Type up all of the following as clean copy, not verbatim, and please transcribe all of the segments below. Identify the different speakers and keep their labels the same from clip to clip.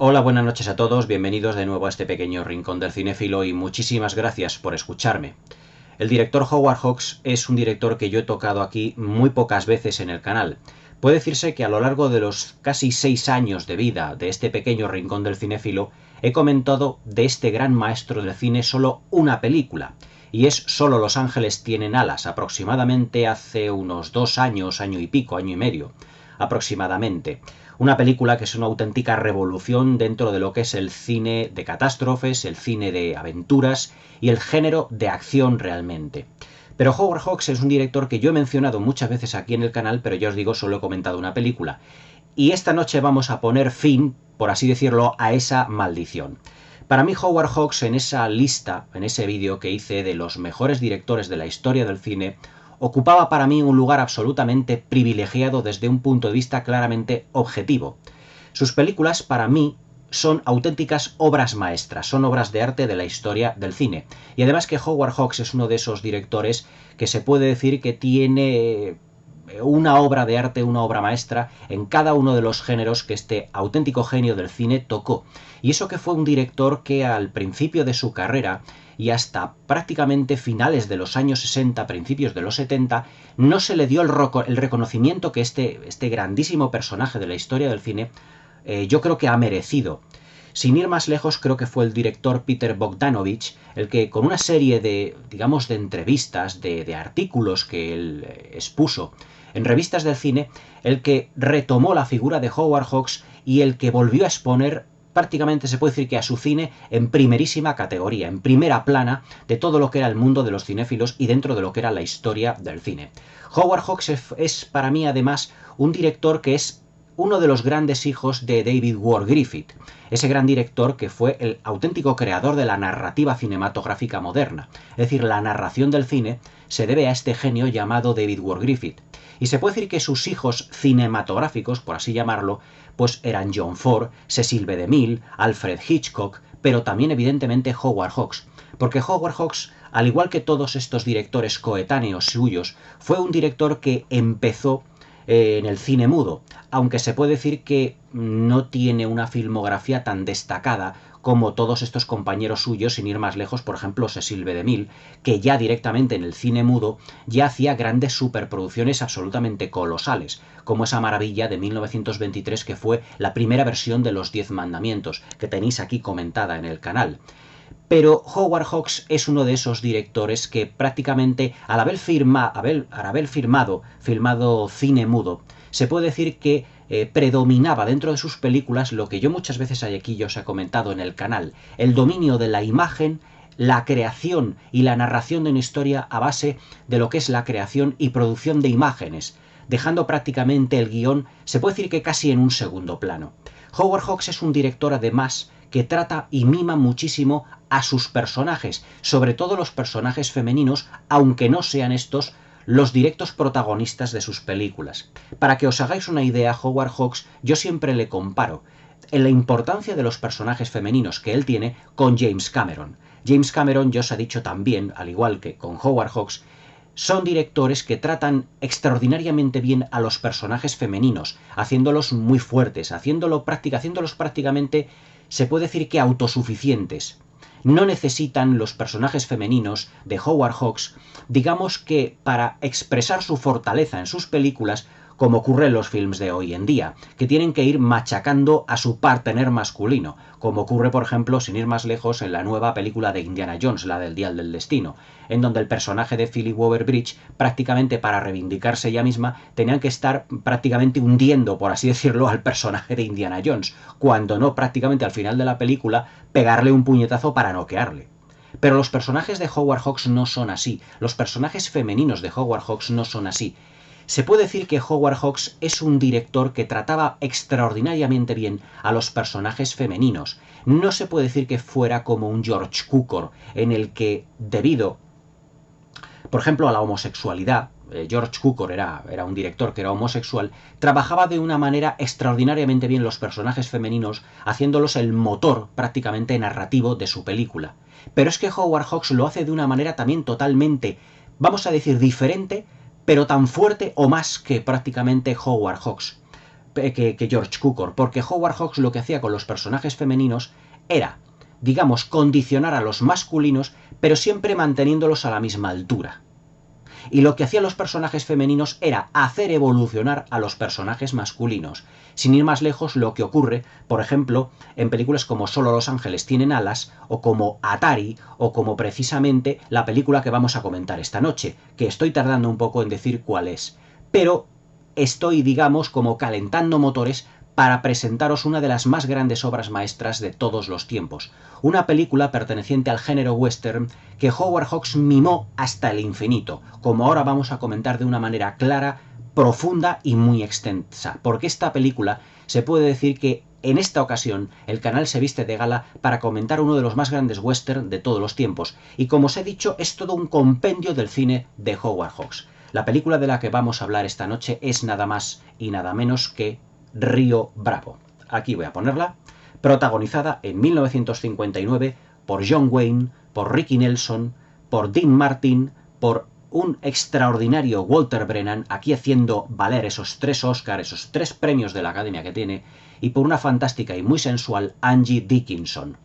Speaker 1: Hola, buenas noches a todos, bienvenidos de nuevo a este pequeño rincón del cinéfilo y muchísimas gracias por escucharme. El director Howard Hawks es un director que yo he tocado aquí muy pocas veces en el canal. Puede decirse que a lo largo de los casi 6 años de vida de este pequeño rincón del cinéfilo he comentado de este gran maestro del cine solo una película, y es Solo los ángeles tienen alas, aproximadamente hace unos 2 años, año y pico, año y medio, aproximadamente. Una película que es una auténtica revolución dentro de lo que es el cine de catástrofes, el cine de aventuras y el género de acción realmente. Pero Howard Hawks es un director que yo he mencionado muchas veces aquí en el canal, pero ya os digo, solo he comentado una película. Y esta noche vamos a poner fin, por así decirlo, a esa maldición. Para mí Howard Hawks, en esa lista, en ese vídeo que hice de los mejores directores de la historia del cine, ocupaba para mí un lugar absolutamente privilegiado desde un punto de vista claramente objetivo. Sus películas, para mí, son auténticas obras maestras, son obras de arte de la historia del cine. Y además que Howard Hawks es uno de esos directores que se puede decir que tiene una obra de arte, una obra maestra en cada uno de los géneros que este auténtico genio del cine tocó. Y eso que fue un director que al principio de su carrera y hasta prácticamente finales de los años 60, principios de los 70, no se le dio el reconocimiento que este grandísimo personaje de la historia del cine yo creo que ha merecido. Sin ir más lejos, creo que fue el director Peter Bogdanovich el que, con una serie de, digamos, de entrevistas, de artículos que él expuso en revistas del cine, el que retomó la figura de Howard Hawks y el que volvió a exponer, prácticamente se puede decir que a su cine, en primerísima categoría, en primera plana de todo lo que era el mundo de los cinéfilos y dentro de lo que era la historia del cine. Howard Hawks es para mí además un director que es uno de los grandes hijos de David Ward Griffith, ese gran director que fue el auténtico creador de la narrativa cinematográfica moderna. Es decir, la narración del cine se debe a este genio llamado David Ward Griffith. Y se puede decir que sus hijos cinematográficos, por así llamarlo, pues eran John Ford, Cecil B. DeMille, Alfred Hitchcock, pero también evidentemente Howard Hawks. Porque Howard Hawks, al igual que todos estos directores coetáneos suyos, fue un director que empezó en el cine mudo, aunque se puede decir que no tiene una filmografía tan destacada como todos estos compañeros suyos, sin ir más lejos, por ejemplo, Cecil B. DeMille, que ya directamente en el cine mudo ya hacía grandes superproducciones absolutamente colosales, como esa maravilla de 1923 que fue la primera versión de Los 10 Mandamientos, que tenéis aquí comentada en el canal. Pero Howard Hawks es uno de esos directores que prácticamente al haber filmado cine mudo, se puede decir que predominaba dentro de sus películas lo que yo muchas veces aquí os he comentado en el canal, el dominio de la imagen, la creación y la narración de una historia a base de lo que es la creación y producción de imágenes, dejando prácticamente el guión, se puede decir que casi en un segundo plano. Howard Hawks es un director además que trata y mima muchísimo a sus personajes, sobre todo los personajes femeninos, aunque no sean estos los directos protagonistas de sus películas. Para que os hagáis una idea, Howard Hawks yo siempre le comparo en la importancia de los personajes femeninos que él tiene con James Cameron. James Cameron, ya os he dicho también, al igual que con Howard Hawks, son directores que tratan extraordinariamente bien a los personajes femeninos, haciéndolos muy fuertes, haciéndolos prácticamente, se puede decir que autosuficientes. No necesitan los personajes femeninos de Howard Hawks, digamos que para expresar su fortaleza en sus películas, como ocurre en los films de hoy en día, que tienen que ir machacando a su partener masculino, como ocurre, por ejemplo, sin ir más lejos, en la nueva película de Indiana Jones, la del Dial del Destino, en donde el personaje de Phoebe Waller-Bridge, prácticamente para reivindicarse ella misma, tenían que estar prácticamente hundiendo, por así decirlo, al personaje de Indiana Jones, cuando no, prácticamente al final de la película, pegarle un puñetazo para noquearle. Pero los personajes de Howard Hawks no son así, los personajes femeninos de Howard Hawks no son así. Se puede decir que Howard Hawks es un director que trataba extraordinariamente bien a los personajes femeninos. No se puede decir que fuera como un George Cukor, en el que, debido, por ejemplo, a la homosexualidad, George Cukor era un director que era homosexual, trabajaba de una manera extraordinariamente bien los personajes femeninos, haciéndolos el motor prácticamente narrativo de su película. Pero es que Howard Hawks lo hace de una manera también totalmente, vamos a decir, diferente, pero tan fuerte o más que prácticamente Howard Hawks. que George Cukor, porque Howard Hawks lo que hacía con los personajes femeninos era, digamos, condicionar a los masculinos, pero siempre manteniéndolos a la misma altura. Y lo que hacían los personajes femeninos era hacer evolucionar a los personajes masculinos. Sin ir más lejos, lo que ocurre, por ejemplo, en películas como Solo los ángeles tienen alas, o como Atari, o como precisamente la película que vamos a comentar esta noche, que estoy tardando un poco en decir cuál es. Pero estoy, digamos, como calentando motores para presentaros una de las más grandes obras maestras de todos los tiempos. Una película perteneciente al género western que Howard Hawks mimó hasta el infinito, como ahora vamos a comentar de una manera clara, profunda y muy extensa, porque esta película se puede decir que en esta ocasión el canal se viste de gala para comentar uno de los más grandes western de todos los tiempos, y como os he dicho es todo un compendio del cine de Howard Hawks. La película de la que vamos a hablar esta noche es nada más y nada menos que Río Bravo. Aquí voy a ponerla. Protagonizada en 1959 por John Wayne, por Ricky Nelson, por Dean Martin, por un extraordinario Walter Brennan, aquí haciendo valer esos 3 Oscars, esos 3 premios de la Academia que tiene, y por una fantástica y muy sensual Angie Dickinson.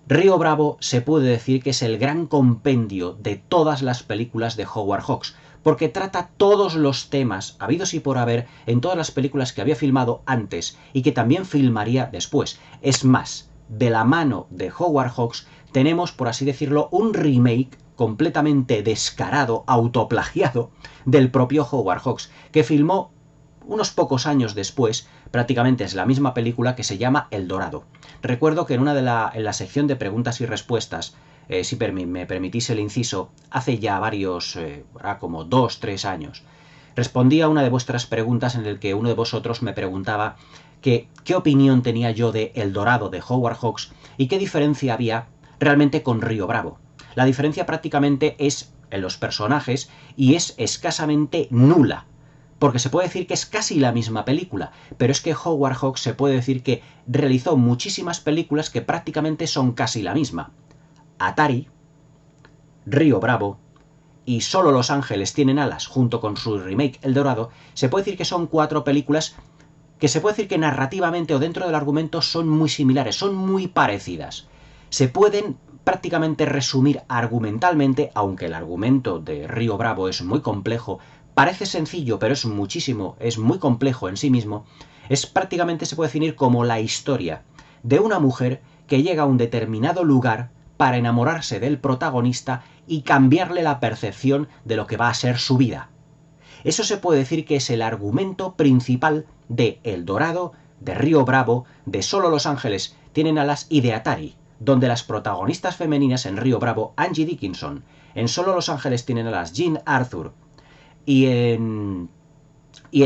Speaker 1: Río Bravo se puede decir que es el gran compendio de todas las películas de Howard Hawks, porque trata todos los temas habidos y por haber en todas las películas que había filmado antes y que también filmaría después. Es más, de la mano de Howard Hawks tenemos, por así decirlo, un remake completamente descarado, autoplagiado, del propio Howard Hawks, que filmó unos pocos años después, prácticamente es la misma película, que se llama El Dorado. Recuerdo que en la sección de preguntas y respuestas, si me permitís el inciso, hace ya varios, como 2-3 años, respondí a una de vuestras preguntas en el que uno de vosotros me preguntaba qué opinión tenía yo de El Dorado de Howard Hawks y qué diferencia había realmente con Río Bravo. La diferencia prácticamente es en los personajes y es escasamente nula, porque se puede decir que es casi la misma película, pero es que Howard Hawks se puede decir que realizó muchísimas películas que prácticamente son casi la misma. Atari, Río Bravo y Solo los ángeles tienen alas, junto con su remake El Dorado, se puede decir que son 4 películas que se puede decir que narrativamente o dentro del argumento son muy similares, son muy parecidas. Se pueden prácticamente resumir argumentalmente, aunque el argumento de Río Bravo es muy complejo, parece sencillo, pero es muy complejo en sí mismo. Es prácticamente, se puede definir como la historia de una mujer que llega a un determinado lugar para enamorarse del protagonista y cambiarle la percepción de lo que va a ser su vida. Eso se puede decir que es el argumento principal de El Dorado, de Río Bravo, de Solo los ángeles tienen alas y de Atari, donde las protagonistas femeninas en Río Bravo, Angie Dickinson, en Solo los ángeles tienen alas, Jean Arthur, y en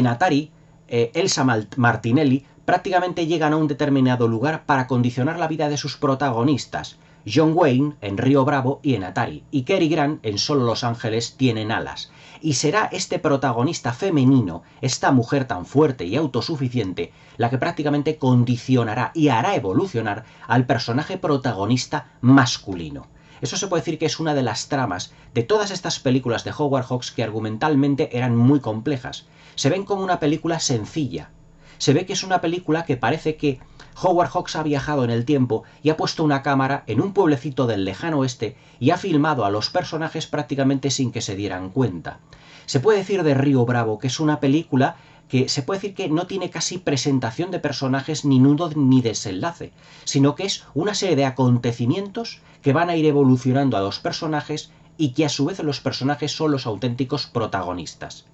Speaker 1: Atari, Elsa Martinelli, prácticamente llegan a un determinado lugar para condicionar la vida de sus protagonistas. John Wayne en Río Bravo y en Atari, y Cary Grant en Solo los ángeles tienen alas. Y será este protagonista femenino, esta mujer tan fuerte y autosuficiente, la que prácticamente condicionará y hará evolucionar al personaje protagonista masculino. Eso se puede decir que es una de las tramas de todas estas películas de Howard Hawks que argumentalmente eran muy complejas. Se ven como una película sencilla. Se ve que es una película que parece que Howard Hawks ha viajado en el tiempo y ha puesto una cámara en un pueblecito del lejano oeste y ha filmado a los personajes prácticamente sin que se dieran cuenta. Se puede decir de Río Bravo que es una película que se puede decir que no tiene casi presentación de personajes ni nudo ni desenlace, sino que es una serie de acontecimientos que van a ir evolucionando a los personajes y que a su vez los personajes son los auténticos protagonistas.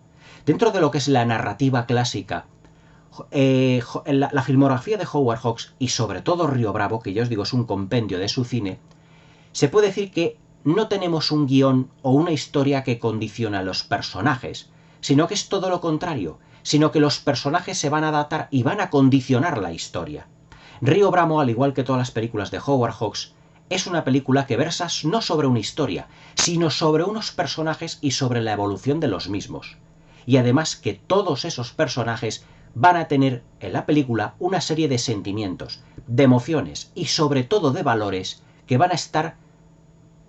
Speaker 1: Dentro de lo que es la narrativa clásica, la filmografía de Howard Hawks y sobre todo Río Bravo, que ya os digo es un compendio de su cine, se puede decir que no tenemos un guión o una historia que condiciona a los personajes, sino que es todo lo contrario, sino que los personajes se van a adaptar y van a condicionar la historia. Río Bravo, al igual que todas las películas de Howard Hawks, es una película que versa no sobre una historia, sino sobre unos personajes y sobre la evolución de los mismos. Y además que todos esos personajes van a tener en la película una serie de sentimientos, de emociones y sobre todo de valores que van a estar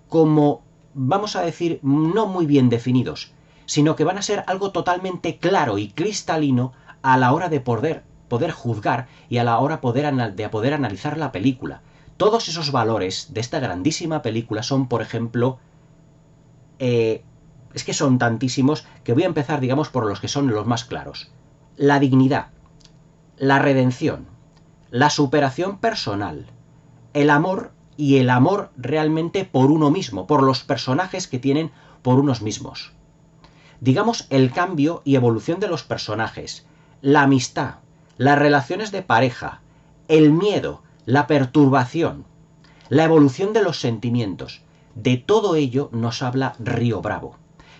Speaker 1: como, vamos a decir, no muy bien definidos, sino que van a ser algo totalmente claro y cristalino a la hora de poder poder juzgar y a la hora de poder analizar la película. Todos esos valores de esta grandísima película son, por ejemplo, es que son tantísimos que voy a empezar, digamos, por los que son los más claros. La dignidad, la redención, la superación personal, el amor y el amor realmente por uno mismo, por los personajes que tienen por unos mismos. Digamos, el cambio y evolución de los personajes, la amistad, las relaciones de pareja, el miedo, la perturbación, la evolución de los sentimientos. De todo ello nos habla Río Bravo.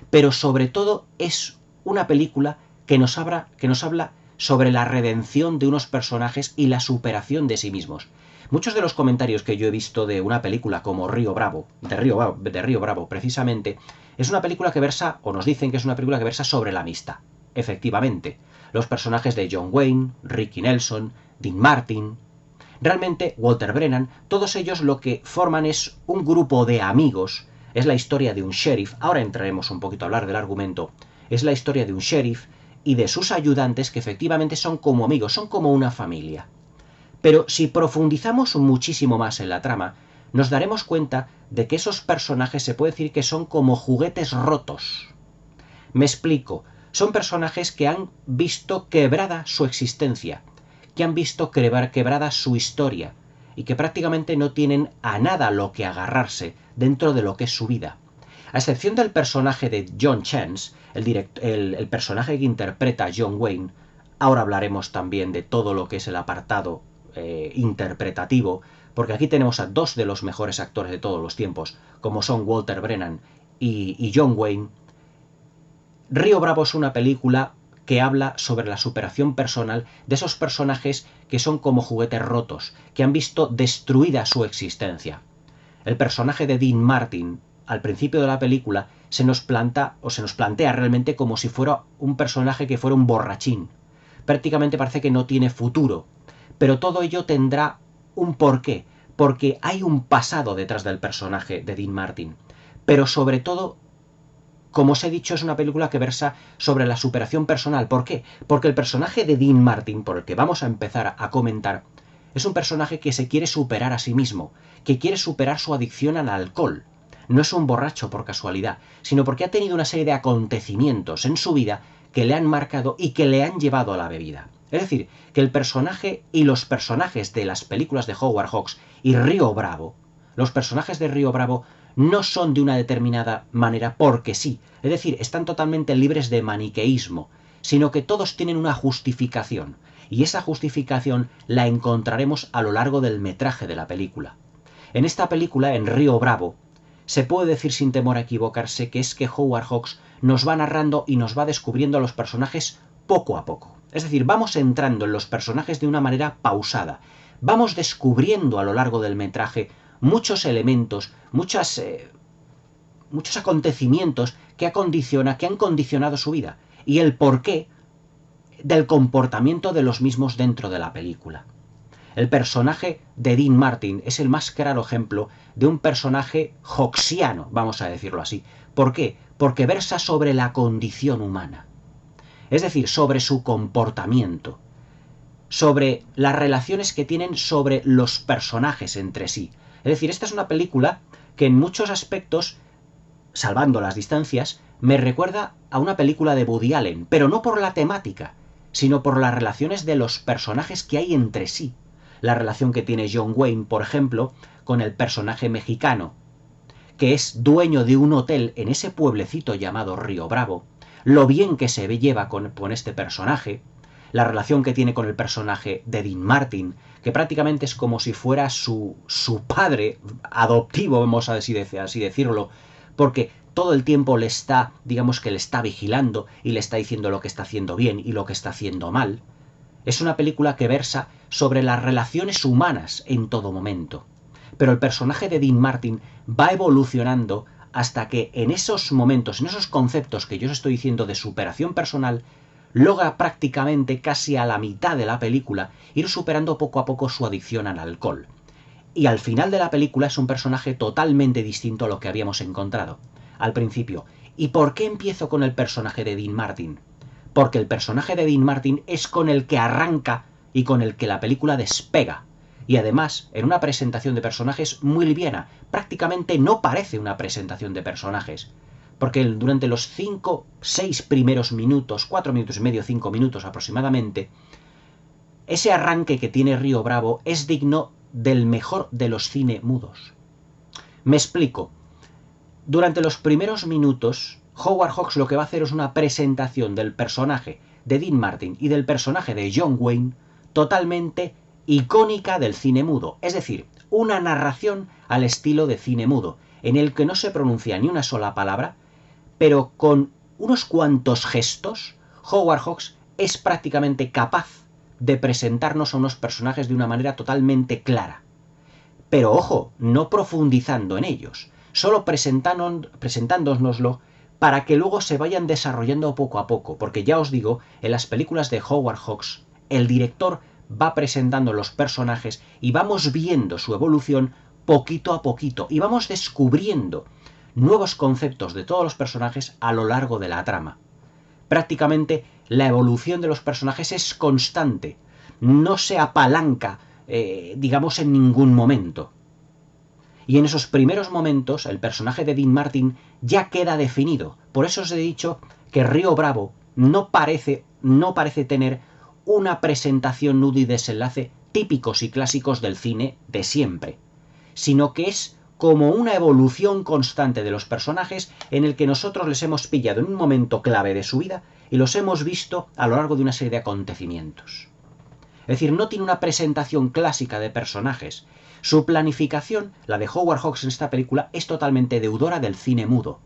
Speaker 1: Pero sobre todo es una película que nos habla sobre la redención de unos personajes y la superación de sí mismos. Muchos de los comentarios que yo he visto de una película como Río Bravo, de Río Bravo precisamente, es una película que versa, o nos dicen que es una película que versa sobre la amistad. Efectivamente, los personajes de John Wayne, Ricky Nelson, Dean Martin, realmente Walter Brennan, todos ellos lo que forman es un grupo de amigos. Es la historia de un sheriff, ahora entraremos un poquito a hablar del argumento, es la historia de un sheriff y de sus ayudantes que efectivamente son como amigos, son como una familia. Pero si profundizamos muchísimo más en la trama, nos daremos cuenta de que esos personajes se puede decir que son como juguetes rotos. Me explico, son personajes que han visto quebrada su existencia, que han visto quebrada su historia, y que prácticamente no tienen a nada a lo que agarrarse dentro de lo que es su vida. A excepción del personaje de John Chance, el personaje que interpreta a John Wayne, ahora hablaremos también de todo lo que es el apartado interpretativo, porque aquí tenemos a dos de los mejores actores de todos los tiempos, como son Walter Brennan y John Wayne. Río Bravo es una película que habla sobre la superación personal de esos personajes que son como juguetes rotos, que han visto destruida su existencia. El personaje de Dean Martin, al principio de la película, se nos plantea realmente como si fuera un personaje que fuera un borrachín. Prácticamente parece que no tiene futuro, pero todo ello tendrá un porqué, porque hay un pasado detrás del personaje de Dean Martin. Pero sobre todo, como os he dicho, es una película que versa sobre la superación personal. ¿Por qué? Porque el personaje de Dean Martin, por el que vamos a empezar a comentar, es un personaje que se quiere superar a sí mismo, que quiere superar su adicción al alcohol. No es un borracho por casualidad, sino porque ha tenido una serie de acontecimientos en su vida que le han marcado y que le han llevado a la bebida. Es decir, que el personaje y los personajes de las películas de Howard Hawks y Río Bravo, los personajes de Río Bravo no son de una determinada manera porque sí, es decir, están totalmente libres de maniqueísmo, sino que todos tienen una justificación, y esa justificación la encontraremos a lo largo del metraje de la película. En esta película, en Río Bravo, se puede decir sin temor a equivocarse que es que Howard Hawks nos va narrando y nos va descubriendo a los personajes poco a poco. Es decir, vamos entrando en los personajes de una manera pausada, vamos descubriendo a lo largo del metraje muchos elementos, muchos acontecimientos que han condicionado su vida y el porqué del comportamiento de los mismos dentro de la película. El personaje de Dean Martin es el más claro ejemplo de un personaje hawksiano, vamos a decirlo así. ¿Por qué? Porque versa sobre la condición humana, es decir, sobre su comportamiento, sobre las relaciones que tienen sobre los personajes entre sí. Es decir, esta es una película que en muchos aspectos, salvando las distancias, me recuerda a una película de Woody Allen, pero no por la temática, sino por las relaciones de los personajes que hay entre sí. La relación que tiene John Wayne, por ejemplo, con el personaje mexicano, que es dueño de un hotel en ese pueblecito llamado Río Bravo, lo bien que se lleva con este personaje, la relación que tiene con el personaje de Dean Martin, que prácticamente es como si fuera su padre adoptivo, vamos a así decirlo, porque todo el tiempo le está vigilando y le está diciendo lo que está haciendo bien y lo que está haciendo mal. Es una película que versa sobre las relaciones humanas en todo momento. Pero el personaje de Dean Martin va evolucionando hasta que en esos momentos, en esos conceptos que yo os estoy diciendo de superación personal, logra prácticamente casi a la mitad de la película ir superando poco a poco su adicción al alcohol. Y al final de la película es un personaje totalmente distinto a lo que habíamos encontrado al principio. ¿Y por qué empiezo con el personaje de Dean Martin? Porque el personaje de Dean Martin es con el que arranca y con el que la película despega. Y además, en una presentación de personajes muy liviana, prácticamente no parece una presentación de personajes. Porque durante los 5, 6 primeros minutos, 4 minutos y medio, 5 minutos aproximadamente, ese arranque que tiene Río Bravo es digno del mejor de los cine mudos. Me explico. Durante los primeros minutos, Howard Hawks lo que va a hacer es una presentación del personaje de Dean Martin y del personaje de John Wayne totalmente icónica del cine mudo. Es decir, una narración al estilo de cine mudo, en el que no se pronuncia ni una sola palabra, pero con unos cuantos gestos, Howard Hawks es prácticamente capaz de presentarnos a unos personajes de una manera totalmente clara. Pero ojo, no profundizando en ellos, solo presentándonoslo para que luego se vayan desarrollando poco a poco, porque ya os digo, en las películas de Howard Hawks, el director va presentando los personajes y vamos viendo su evolución poquito a poquito, y vamos descubriendo nuevos conceptos de todos los personajes a lo largo de la trama. Prácticamente la evolución de los personajes es constante, no se apalanca, digamos, en ningún momento. Y en esos primeros momentos el personaje de Dean Martin ya queda definido. Por eso os he dicho que Río Bravo no parece tener una presentación, nudo y desenlace típicos y clásicos del cine de siempre, sino que es como una evolución constante de los personajes en el que nosotros les hemos pillado en un momento clave de su vida y los hemos visto a lo largo de una serie de acontecimientos. Es decir, no tiene una presentación clásica de personajes. Su planificación, la de Howard Hawks en esta película, es totalmente deudora del cine mudo.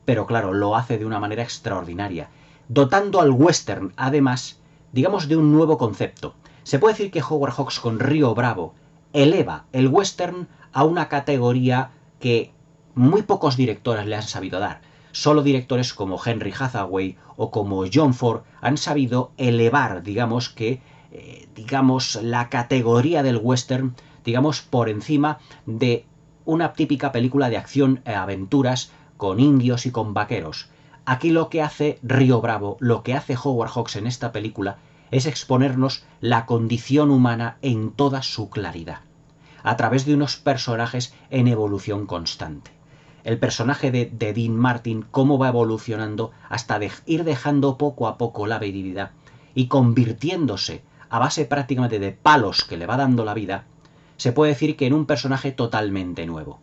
Speaker 1: Pero claro, lo hace de una manera extraordinaria, dotando al western, además, digamos, de un nuevo concepto. Se puede decir que Howard Hawks con Río Bravo eleva el western a una categoría que muy pocos directores le han sabido dar. Solo directores como Henry Hathaway o como John Ford han sabido elevar, digamos, la categoría del western, digamos, por encima de una típica película de acción e aventuras con indios y con vaqueros. Aquí lo que hace Río Bravo, lo que hace Howard Hawks en esta película, es exponernos la condición humana en toda su claridad, a través de unos personajes en evolución constante. El personaje de Dean Martin, cómo va evolucionando hasta ir dejando poco a poco la virilidad y convirtiéndose, a base prácticamente de palos que le va dando la vida, se puede decir que en un personaje totalmente nuevo.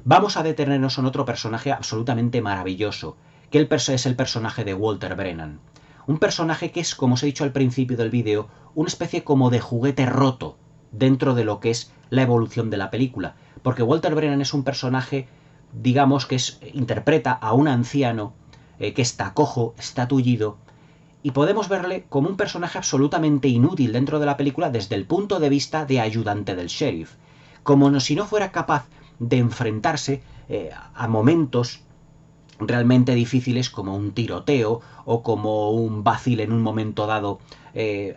Speaker 1: Vamos a detenernos en otro personaje absolutamente maravilloso, que es el personaje de Walter Brennan. Un personaje que es, como os he dicho al principio del vídeo, una especie como de juguete roto dentro de lo que es la evolución de la película. Porque Walter Brennan es un personaje, digamos, que interpreta a un anciano que está cojo, está tullido, y podemos verle como un personaje absolutamente inútil dentro de la película desde el punto de vista de ayudante del sheriff. Como si no fuera capaz de enfrentarse a momentos realmente difíciles como un tiroteo o como un vacil en un momento dado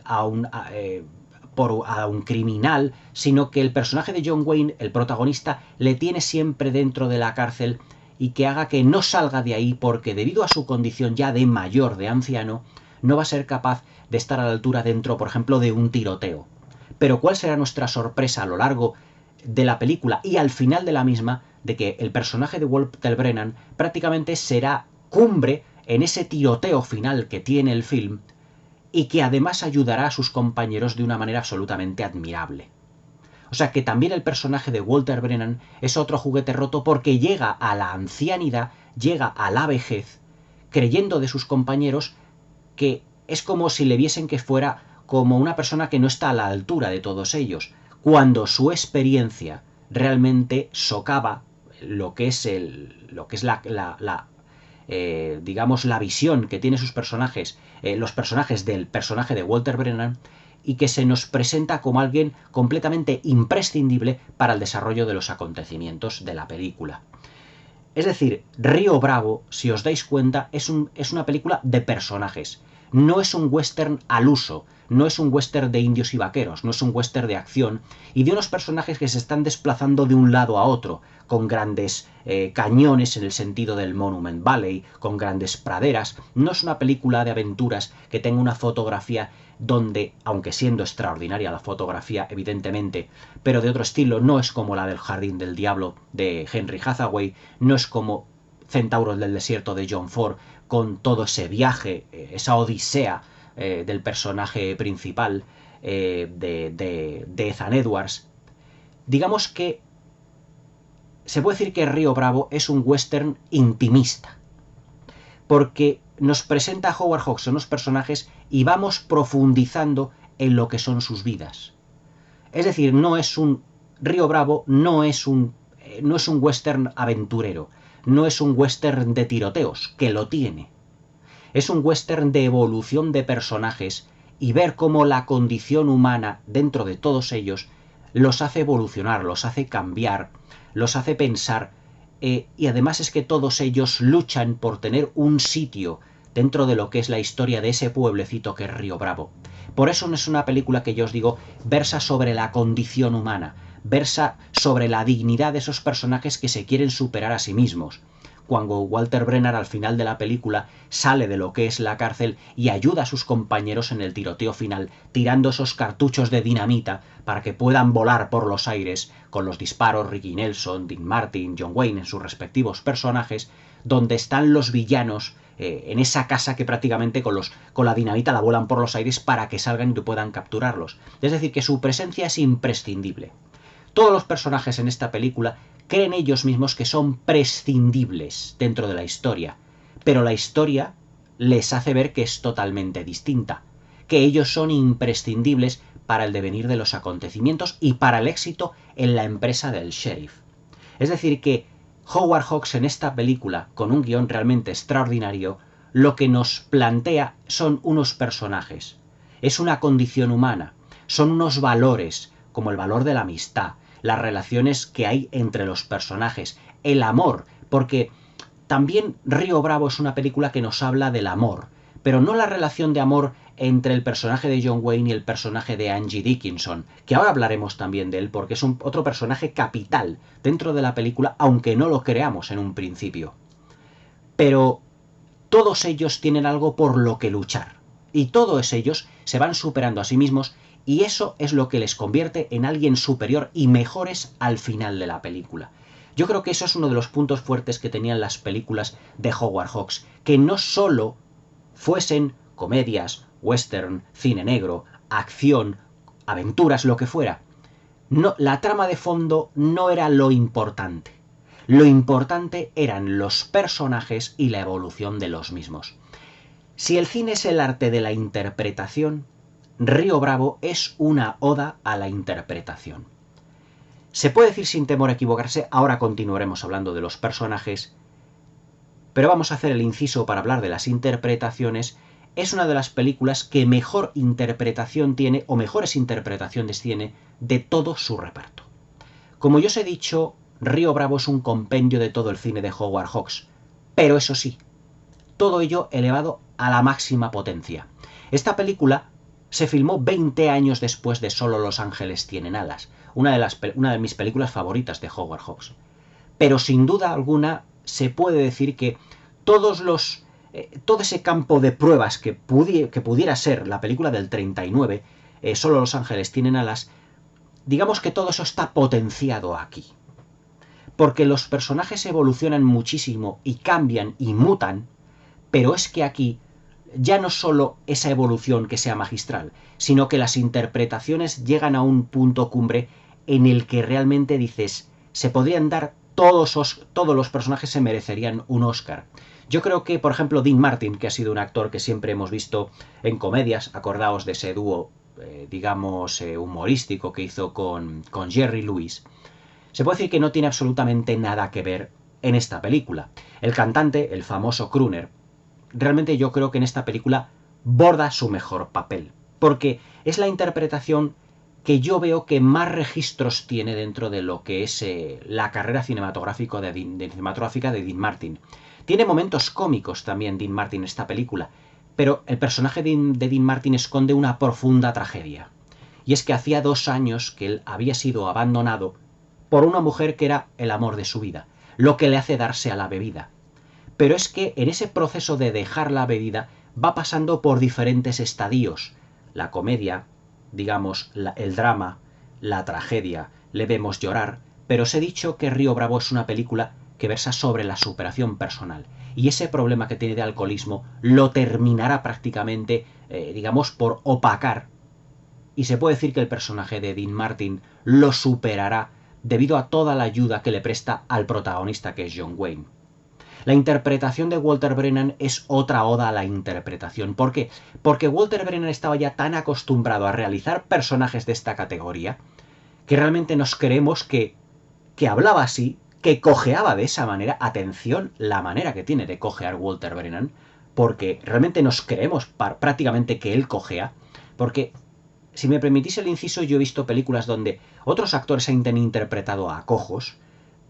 Speaker 1: a un criminal, sino que el personaje de John Wayne, el protagonista, le tiene siempre dentro de la cárcel y que haga que no salga de ahí porque debido a su condición ya de mayor, de anciano, no va a ser capaz de estar a la altura dentro, por ejemplo, de un tiroteo. Pero ¿cuál será nuestra sorpresa a lo largo de la película y al final de la misma? De que el personaje de Walter Brennan prácticamente será cumbre en ese tiroteo final que tiene el film y que además ayudará a sus compañeros de una manera absolutamente admirable. O sea que también el personaje de Walter Brennan es otro juguete roto porque llega a la ancianidad, llega a la vejez, creyendo de sus compañeros que es como si le viesen que fuera como una persona que no está a la altura de todos ellos, cuando su experiencia realmente socava lo que es digamos, la visión que tienen sus personajes, los personajes del personaje de Walter Brennan, y que se nos presenta como alguien completamente imprescindible para el desarrollo de los acontecimientos de la película. Es decir, Río Bravo, si os dais cuenta, es una película de personajes. No es un western al uso, no es un western de indios y vaqueros, no es un western de acción y de unos personajes que se están desplazando de un lado a otro, con grandes cañones en el sentido del Monument Valley, con grandes praderas. No es una película de aventuras que tenga una fotografía donde, aunque siendo extraordinaria la fotografía, evidentemente, pero de otro estilo, no es como la del Jardín del Diablo de Henry Hathaway, no es como Centauros del Desierto de John Ford, con todo ese viaje, esa odisea del personaje principal de Ethan Edwards. Digamos que se puede decir que Río Bravo es un western intimista, porque nos presenta a Howard Hawks unos personajes y vamos profundizando en lo que son sus vidas. Es decir, Río Bravo no es un western aventurero, no es un western de tiroteos, que lo tiene. Es un western de evolución de personajes y ver cómo la condición humana dentro de todos ellos los hace evolucionar, los hace cambiar, los hace pensar, y además es que todos ellos luchan por tener un sitio dentro de lo que es la historia de ese pueblecito que es Río Bravo. Por eso no es una película que yo os digo versa sobre la condición humana, versa sobre la dignidad de esos personajes que se quieren superar a sí mismos. Cuando Walter Brennan al final de la película sale de lo que es la cárcel y ayuda a sus compañeros en el tiroteo final, tirando esos cartuchos de dinamita para que puedan volar por los aires con los disparos Ricky Nelson, Dean Martin, John Wayne en sus respectivos personajes, donde están los villanos en esa casa que prácticamente con la dinamita la vuelan por los aires para que salgan y puedan capturarlos. Es decir, que su presencia es imprescindible. Todos los personajes en esta película creen ellos mismos que son prescindibles dentro de la historia, pero la historia les hace ver que es totalmente distinta, que ellos son imprescindibles para el devenir de los acontecimientos y para el éxito en la empresa del sheriff. Es decir, que Howard Hawks en esta película, con un guión realmente extraordinario, lo que nos plantea son unos personajes, es una condición humana, son unos valores, como el valor de la amistad, las relaciones que hay entre los personajes, el amor, porque también Río Bravo es una película que nos habla del amor, pero no la relación de amor entre el personaje de John Wayne y el personaje de Angie Dickinson, que ahora hablaremos también de él porque es otro personaje capital dentro de la película, aunque no lo creamos en un principio. Pero todos ellos tienen algo por lo que luchar, y todos ellos se van superando a sí mismos, y eso es lo que les convierte en alguien superior y mejores al final de la película. Yo creo que eso es uno de los puntos fuertes que tenían las películas de Howard Hawks, que no solo fuesen comedias, western, cine negro, acción, aventuras, lo que fuera. No, la trama de fondo no era lo importante. Lo importante eran los personajes y la evolución de los mismos. Si el cine es el arte de la interpretación, Río Bravo es una oda a la interpretación. Se puede decir sin temor a equivocarse, ahora continuaremos hablando de los personajes, pero vamos a hacer el inciso para hablar de las interpretaciones. Es una de las películas que mejor interpretación tiene, o mejores interpretaciones tiene, de todo su reparto. Como yo os he dicho, Río Bravo es un compendio de todo el cine de Howard Hawks, pero eso sí, todo ello elevado a la máxima potencia. Esta película se filmó 20 años después de Solo los ángeles tienen alas, una de mis películas favoritas de Howard Hawks. Pero sin duda alguna se puede decir que todo ese campo de pruebas que pudiera ser la película del 39, Solo los ángeles tienen alas, digamos que todo eso está potenciado aquí. Porque los personajes evolucionan muchísimo y cambian y mutan, pero es que aquí ya no solo esa evolución que sea magistral, sino que las interpretaciones llegan a un punto cumbre en el que realmente dices, se podrían dar todos los personajes se merecerían un Oscar. Yo creo que, por ejemplo, Dean Martin, que ha sido un actor que siempre hemos visto en comedias, acordaos de ese dúo, humorístico que hizo con Jerry Lewis, se puede decir que no tiene absolutamente nada que ver en esta película. El cantante, el famoso crooner, realmente yo creo que en esta película borda su mejor papel, porque es la interpretación que yo veo que más registros tiene dentro de lo que es la carrera cinematográfica de Dean Martin. Tiene momentos cómicos también Dean Martin en esta película, Pero el personaje de Dean Martin esconde una profunda tragedia. Y es que hacía 2 años que él había sido abandonado por una mujer que era el amor de su vida, lo que le hace darse a la bebida. Pero es que en ese proceso de dejar la bebida va pasando por diferentes estadios. La comedia, digamos, el drama, la tragedia, le vemos llorar, pero os he dicho que Río Bravo es una película que versa sobre la superación personal. Y ese problema que tiene de alcoholismo lo terminará prácticamente, digamos, por opacar. Y se puede decir que el personaje de Dean Martin lo superará debido a toda la ayuda que le presta al protagonista, que es John Wayne. La interpretación de Walter Brennan es otra oda a la interpretación. ¿Por qué? Porque Walter Brennan estaba ya tan acostumbrado a realizar personajes de esta categoría que realmente nos creemos que hablaba así, que cojeaba de esa manera. Atención, la manera que tiene de cojear Walter Brennan, porque realmente nos creemos prácticamente que él cojea, porque, si me permitís el inciso, yo he visto películas donde otros actores han interpretado a cojos,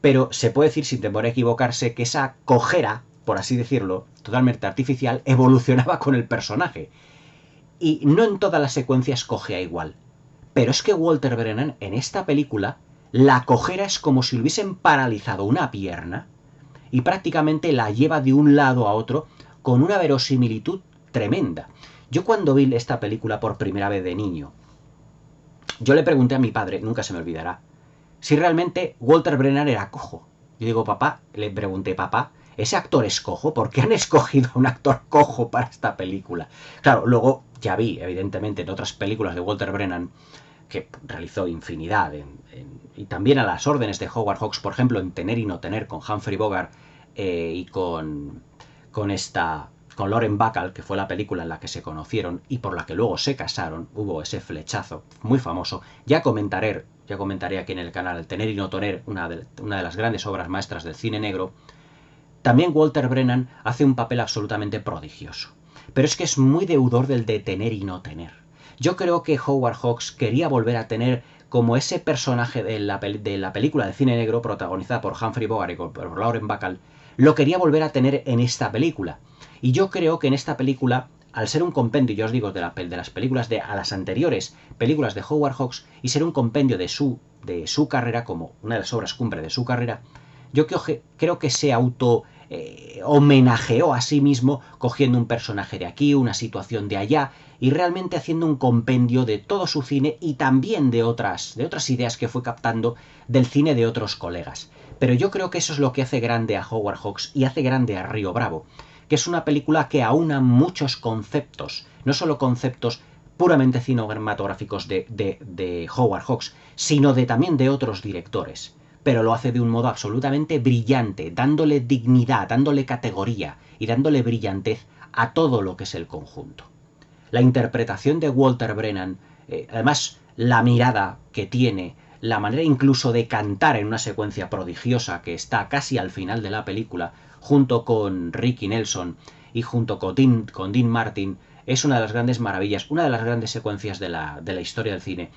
Speaker 1: pero se puede decir sin temor a equivocarse que esa cojera, por así decirlo, totalmente artificial, evolucionaba con el personaje. Y no en todas las secuencias cojea igual. Pero es que Walter Brennan, en esta película, la cojera es como si le hubiesen paralizado una pierna y prácticamente la lleva de un lado a otro con una verosimilitud tremenda. Yo cuando vi esta película por primera vez de niño, yo le pregunté a mi padre, nunca se me olvidará, si realmente Walter Brennan era cojo. Yo digo, papá, le pregunté, papá, ¿ese actor es cojo? ¿Por qué han escogido a un actor cojo para esta película? Claro, luego ya vi, evidentemente, en otras películas de Walter Brennan, que realizó infinidad, y también a las órdenes de Howard Hawks, por ejemplo, en Tener y no tener, con Humphrey Bogart y con Lauren Bacall, que fue la película en la que se conocieron y por la que luego se casaron. Hubo ese flechazo muy famoso. Ya comentaré aquí en el canal el Tener y no tener, una de las grandes obras maestras del cine negro. También Walter Brennan hace un papel absolutamente prodigioso. Pero es que es muy deudor del de Tener y no tener. Yo creo que Howard Hawks quería volver a tener como ese personaje de la película de cine negro protagonizada por Humphrey Bogart y por Lauren Bacall, lo quería volver a tener en esta película. Y yo creo que en esta película, al ser un compendio, yo os digo, de las películas a las anteriores películas de Howard Hawks, y ser un compendio de su carrera, como una de las obras cumbre de su carrera, yo creo que se homenajeó a sí mismo cogiendo un personaje de aquí, una situación de allá, y realmente haciendo un compendio de todo su cine y también de otras ideas que fue captando del cine de otros colegas. Pero yo creo que eso es lo que hace grande a Howard Hawks y hace grande a Río Bravo, que es una película que aúna muchos conceptos, no solo conceptos puramente cinematográficos de Howard Hawks, sino también de otros directores. Pero lo hace de un modo absolutamente brillante, dándole dignidad, dándole categoría y dándole brillantez a todo lo que es el conjunto. La interpretación de Walter Brennan, además la mirada que tiene, la manera incluso de cantar en una secuencia prodigiosa que está casi al final de la película, junto con Ricky Nelson y junto con Dean Martin, es una de las grandes maravillas, una de las grandes secuencias de la historia del cine,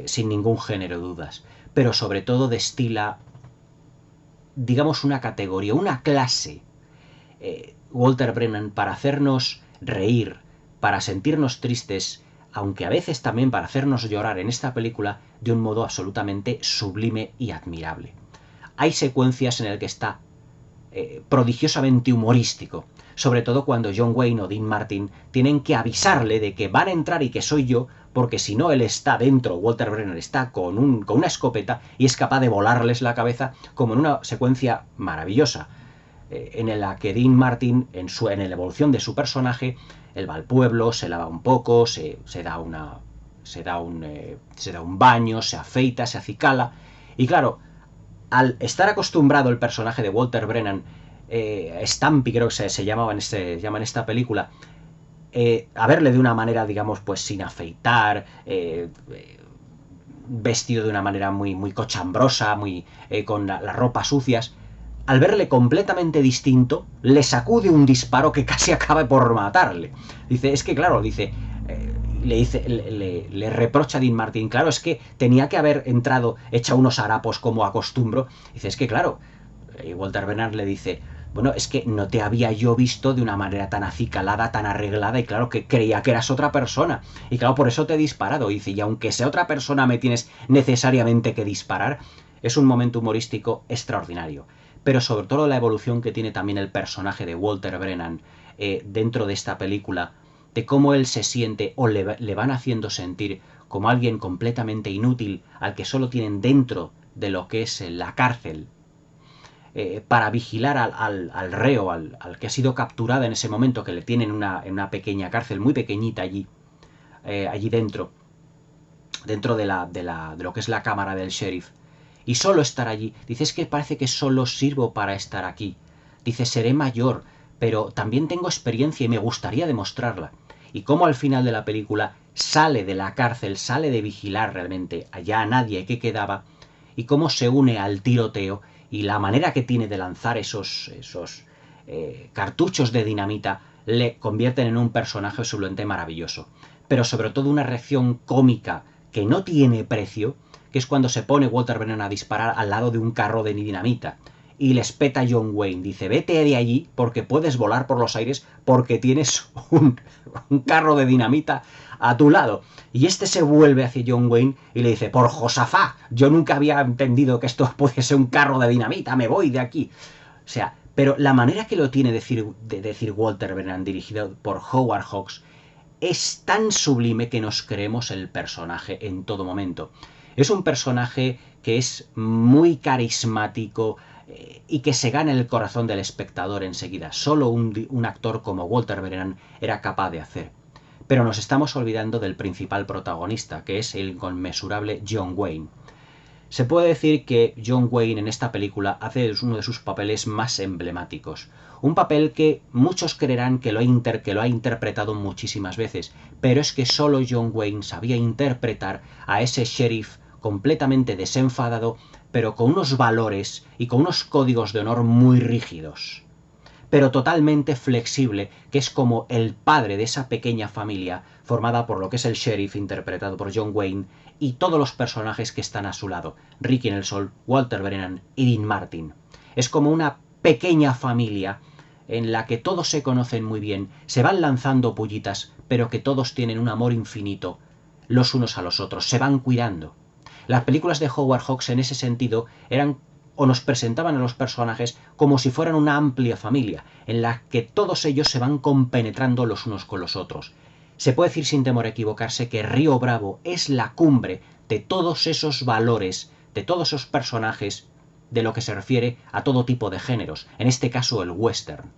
Speaker 1: sin ningún género de dudas. Pero sobre todo destila, digamos, una categoría, una clase, Walter Brennan, para hacernos reír, para sentirnos tristes, aunque a veces también para hacernos llorar en esta película de un modo absolutamente sublime y admirable. Hay secuencias en las que está prodigiosamente humorístico, sobre todo cuando John Wayne o Dean Martin tienen que avisarle de que van a entrar y que soy yo, porque si no él está dentro, Walter Brennan está con una escopeta y es capaz de volarles la cabeza, como en una secuencia maravillosa, en la que Dean Martin, en la evolución de su personaje, él va al pueblo, se lava un poco, se da un baño, se afeita, se acicala, y claro, al estar acostumbrado el personaje de Walter Brennan, Stampy creo que se llama en esta película, a verle de una manera, digamos, pues sin afeitar, vestido de una manera muy, muy cochambrosa, con las ropas sucias, al verle completamente distinto, le sacude un disparo que casi acaba por matarle. Dice, es que claro, le reprocha a Dean Martin, claro, es que tenía que haber entrado hecha unos harapos como acostumbro. Dice, es que claro, y Walter Brennan le dice, bueno, es que no te había yo visto de una manera tan acicalada, tan arreglada, y claro que creía que eras otra persona. Y claro, por eso te he disparado. Y dice, y aunque sea otra persona me tienes necesariamente que disparar. Es un momento humorístico extraordinario. Pero sobre todo la evolución que tiene también el personaje de Walter Brennan dentro de esta película, de cómo él se siente o le van haciendo sentir como alguien completamente inútil al que solo tienen dentro de lo que es la cárcel para vigilar al reo, al que ha sido capturado en ese momento, que le tienen en una pequeña cárcel muy pequeñita allí, allí dentro de lo que es la cámara del sheriff. Y solo estar allí. Dice, es que parece que solo sirvo para estar aquí. Dice, seré mayor, pero también tengo experiencia y me gustaría demostrarla. Y cómo al final de la película sale de la cárcel, sale de vigilar realmente allá a nadie que quedaba, y cómo se une al tiroteo y la manera que tiene de lanzar esos cartuchos de dinamita le convierten en un personaje absolutamente maravilloso. Pero sobre todo una reacción cómica que no tiene precio, que es cuando se pone Walter Brennan a disparar al lado de un carro de dinamita y les peta John Wayne. Dice, vete de allí porque puedes volar por los aires porque tienes un carro de dinamita a tu lado. Y este se vuelve hacia John Wayne y le dice, por Josafá, yo nunca había entendido que esto pudiese un carro de dinamita, me voy de aquí. O sea, pero la manera que lo tiene de decir Walter Brennan, dirigido por Howard Hawks, es tan sublime que nos creemos el personaje en todo momento. Es un personaje que es muy carismático y que se gana el corazón del espectador enseguida. Solo un actor como Walter Brennan era capaz de hacer. Pero nos estamos olvidando del principal protagonista, que es el inconmensurable John Wayne. Se puede decir que John Wayne en esta película hace uno de sus papeles más emblemáticos. Un papel que muchos creerán que lo ha interpretado muchísimas veces, pero es que solo John Wayne sabía interpretar a ese sheriff completamente desenfadado, pero con unos valores y con unos códigos de honor muy rígidos, pero totalmente flexible, que es como el padre de esa pequeña familia formada por lo que es el sheriff interpretado por John Wayne y todos los personajes que están a su lado, Ricky Nelson, Walter Brennan y Dean Martin. Es como una pequeña familia en la que todos se conocen muy bien, se van lanzando pullitas, pero que todos tienen un amor infinito los unos a los otros, se van cuidando. Las películas de Howard Hawks en ese sentido eran o nos presentaban a los personajes como si fueran una amplia familia, en la que todos ellos se van compenetrando los unos con los otros. Se puede decir sin temor a equivocarse que Río Bravo es la cumbre de todos esos valores, de todos esos personajes, de lo que se refiere a todo tipo de géneros, en este caso el western.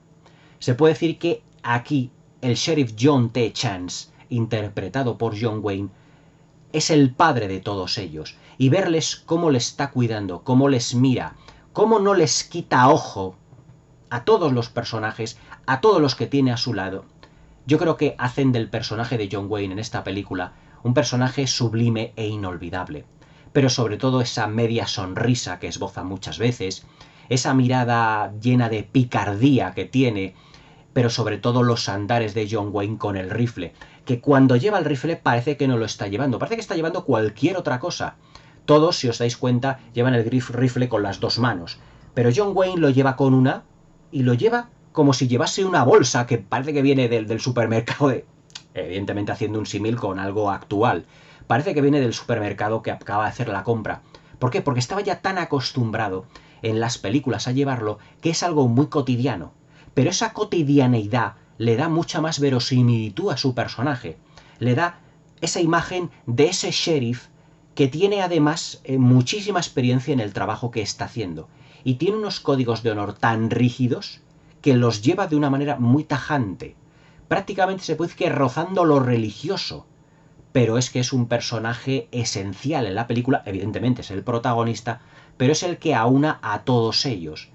Speaker 1: Se puede decir que aquí el sheriff John T. Chance, interpretado por John Wayne, es el padre de todos ellos, y verles cómo les está cuidando, cómo les mira, cómo no les quita ojo a todos los personajes, a todos los que tiene a su lado. Yo creo que hacen del personaje de John Wayne en esta película un personaje sublime e inolvidable. Pero sobre todo esa media sonrisa que esboza muchas veces, esa mirada llena de picardía que tiene, pero sobre todo los andares de John Wayne con el rifle, que cuando lleva el rifle parece que no lo está llevando, parece que está llevando cualquier otra cosa. Todos, si os dais cuenta, llevan el rifle con las dos manos, pero John Wayne lo lleva con una y lo lleva como si llevase una bolsa que parece que viene del supermercado, evidentemente haciendo un símil con algo actual. Parece que viene del supermercado que acaba de hacer la compra. ¿Por qué? Porque estaba ya tan acostumbrado en las películas a llevarlo que es algo muy cotidiano. Pero esa cotidianeidad le da mucha más verosimilitud a su personaje. Le da esa imagen de ese sheriff que tiene además muchísima experiencia en el trabajo que está haciendo. Y tiene unos códigos de honor tan rígidos que los lleva de una manera muy tajante. Prácticamente se puede decir que rozando lo religioso. Pero es que es un personaje esencial en la película, evidentemente es el protagonista, pero es el que aúna a todos ellos.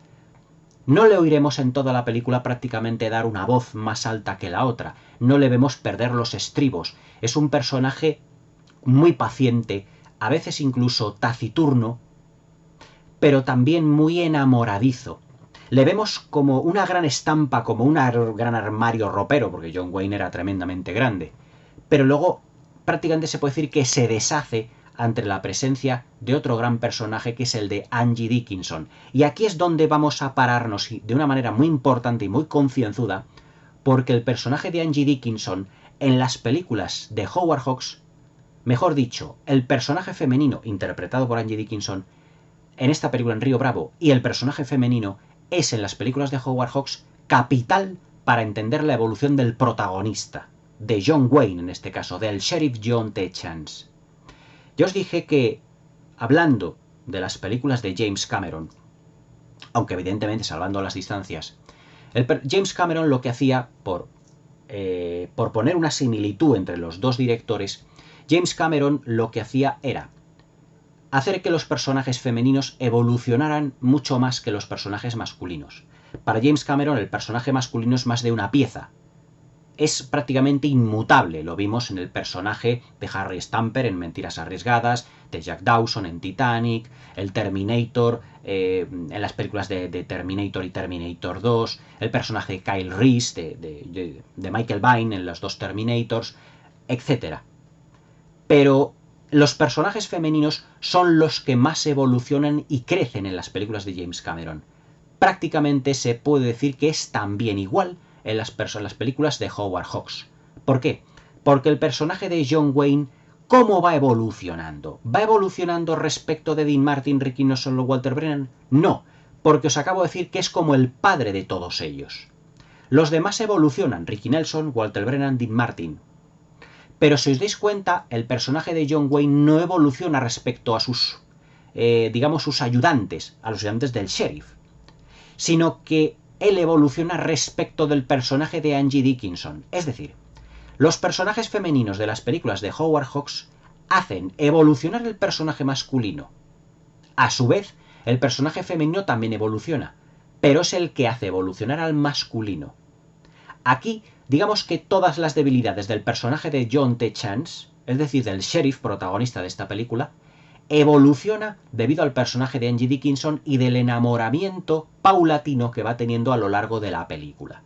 Speaker 1: No le oiremos en toda la película prácticamente dar una voz más alta que la otra, no le vemos perder los estribos, es un personaje muy paciente, a veces incluso taciturno, pero también muy enamoradizo. Le vemos como una gran estampa, como un gran armario ropero, porque John Wayne era tremendamente grande, pero luego prácticamente se puede decir que se deshace ante la presencia de otro gran personaje que es el de Angie Dickinson. Y aquí es donde vamos a pararnos de una manera muy importante y muy concienzuda, porque el personaje de Angie Dickinson en las películas de Howard Hawks, mejor dicho, el personaje femenino interpretado por Angie Dickinson en esta película en Río Bravo y el personaje femenino es en las películas de Howard Hawks capital para entender la evolución del protagonista, de John Wayne en este caso, del sheriff John T. Chance. Yo os dije que, hablando de las películas de James Cameron, aunque evidentemente salvando las distancias, James Cameron lo que hacía, por poner una similitud entre los dos directores, James Cameron lo que hacía era hacer que los personajes femeninos evolucionaran mucho más que los personajes masculinos. Para James Cameron el personaje masculino es más de una pieza. Es prácticamente inmutable, lo vimos en el personaje de Harry Stamper en Mentiras Arriesgadas, de Jack Dawson en Titanic, el Terminator en las películas de Terminator y Terminator 2, el personaje de Kyle Reese de Michael Biehn en los dos Terminators, etc. Pero los personajes femeninos son los que más evolucionan y crecen en las películas de James Cameron. Prácticamente se puede decir que es también igual en las películas de Howard Hawks. ¿Por qué? Porque el personaje de John Wayne, ¿cómo va evolucionando? ¿Va evolucionando respecto de Dean Martin, Ricky Nelson o Walter Brennan? No, porque os acabo de decir que es como el padre de todos ellos. Los demás evolucionan, Ricky Nelson, Walter Brennan, Dean Martin. Pero si os dais cuenta, el personaje de John Wayne no evoluciona respecto a sus, sus ayudantes, a los ayudantes del sheriff, sino que él evoluciona respecto del personaje de Angie Dickinson. Es decir, los personajes femeninos de las películas de Howard Hawks hacen evolucionar el personaje masculino. A su vez, el personaje femenino también evoluciona, pero es el que hace evolucionar al masculino. Aquí, digamos que todas las debilidades del personaje de John T. Chance, es decir, del sheriff protagonista de esta película, evoluciona debido al personaje de Angie Dickinson y del enamoramiento paulatino que va teniendo a lo largo de la película.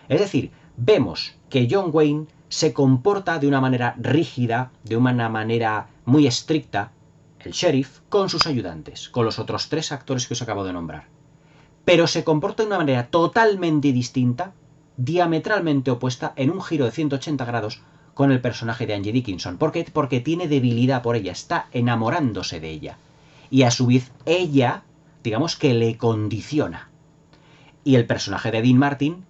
Speaker 1: Es decir, vemos que John Wayne se comporta de una manera rígida, de una manera muy estricta, el sheriff, con sus ayudantes, con los otros tres actores que os acabo de nombrar. Pero se comporta de una manera totalmente distinta, diametralmente opuesta, en un giro de 180 grados, con el personaje de Angie Dickinson. ¿Por qué? Porque tiene debilidad por ella, está enamorándose de ella. Y a su vez ella, digamos que le condiciona. Y el personaje de Dean Martin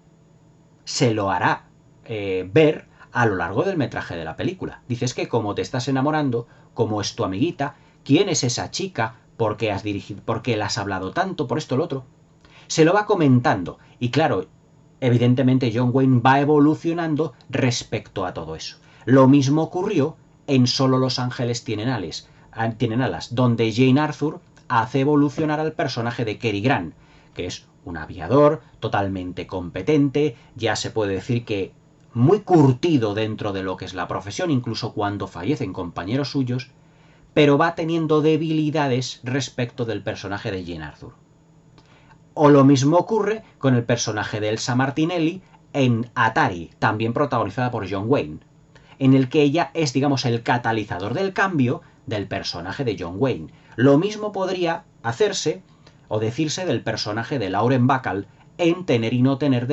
Speaker 1: se lo hará ver a lo largo del metraje de la película. Dices que como te estás enamorando, como es tu amiguita, ¿quién es esa chica? ¿Por qué has dirigido? ¿Por qué la has hablado tanto? ¿Por esto o lo otro? Se lo va comentando. Y claro, evidentemente John Wayne va evolucionando respecto a todo eso. Lo mismo ocurrió en Solo los ángeles tienen alas, donde Jane Arthur hace evolucionar al personaje de Cary Grant, que es un aviador totalmente competente, ya se puede decir que muy curtido dentro de lo que es la profesión, incluso cuando fallecen compañeros suyos, pero va teniendo debilidades respecto del personaje de Jane Arthur. O lo mismo ocurre con el personaje de Elsa Martinelli en Atari, también protagonizada por John Wayne, en el que ella es, digamos, el catalizador del cambio del personaje de John Wayne. Lo mismo podría hacerse o decirse del personaje de Lauren Bacall en Tener y no tener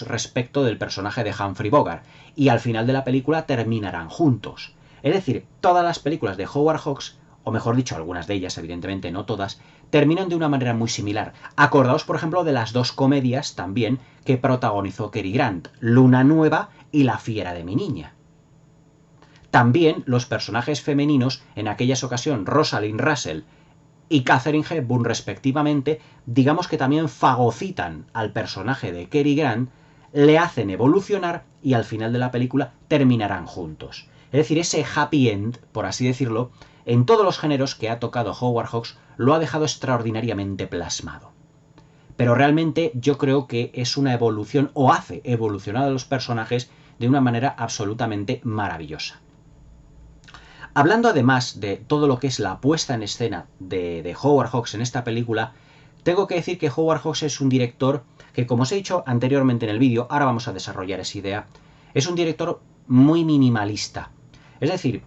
Speaker 1: respecto del personaje de Humphrey Bogart, y al final de la película terminarán juntos. Es decir, todas las películas de Howard Hawks, o mejor dicho, algunas de ellas, evidentemente no todas, terminan de una manera muy similar. Acordaos, por ejemplo, de las dos comedias también que protagonizó Cary Grant, Luna Nueva y La fiera de mi niña. También los personajes femeninos, en aquellas ocasiones Rosalind Russell y Katharine Hepburn respectivamente, digamos que también fagocitan al personaje de Cary Grant, le hacen evolucionar y al final de la película terminarán juntos. Es decir, ese happy end, por así decirlo, en todos los géneros que ha tocado Howard Hawks, lo ha dejado extraordinariamente plasmado. Pero realmente yo creo que es una evolución, o hace evolucionar a los personajes de una manera absolutamente maravillosa. Hablando además de todo lo que es la puesta en escena de Howard Hawks en esta película, tengo que decir que Howard Hawks es un director que, como os he dicho anteriormente en el vídeo, ahora vamos a desarrollar esa idea, es un director muy minimalista. Es decir,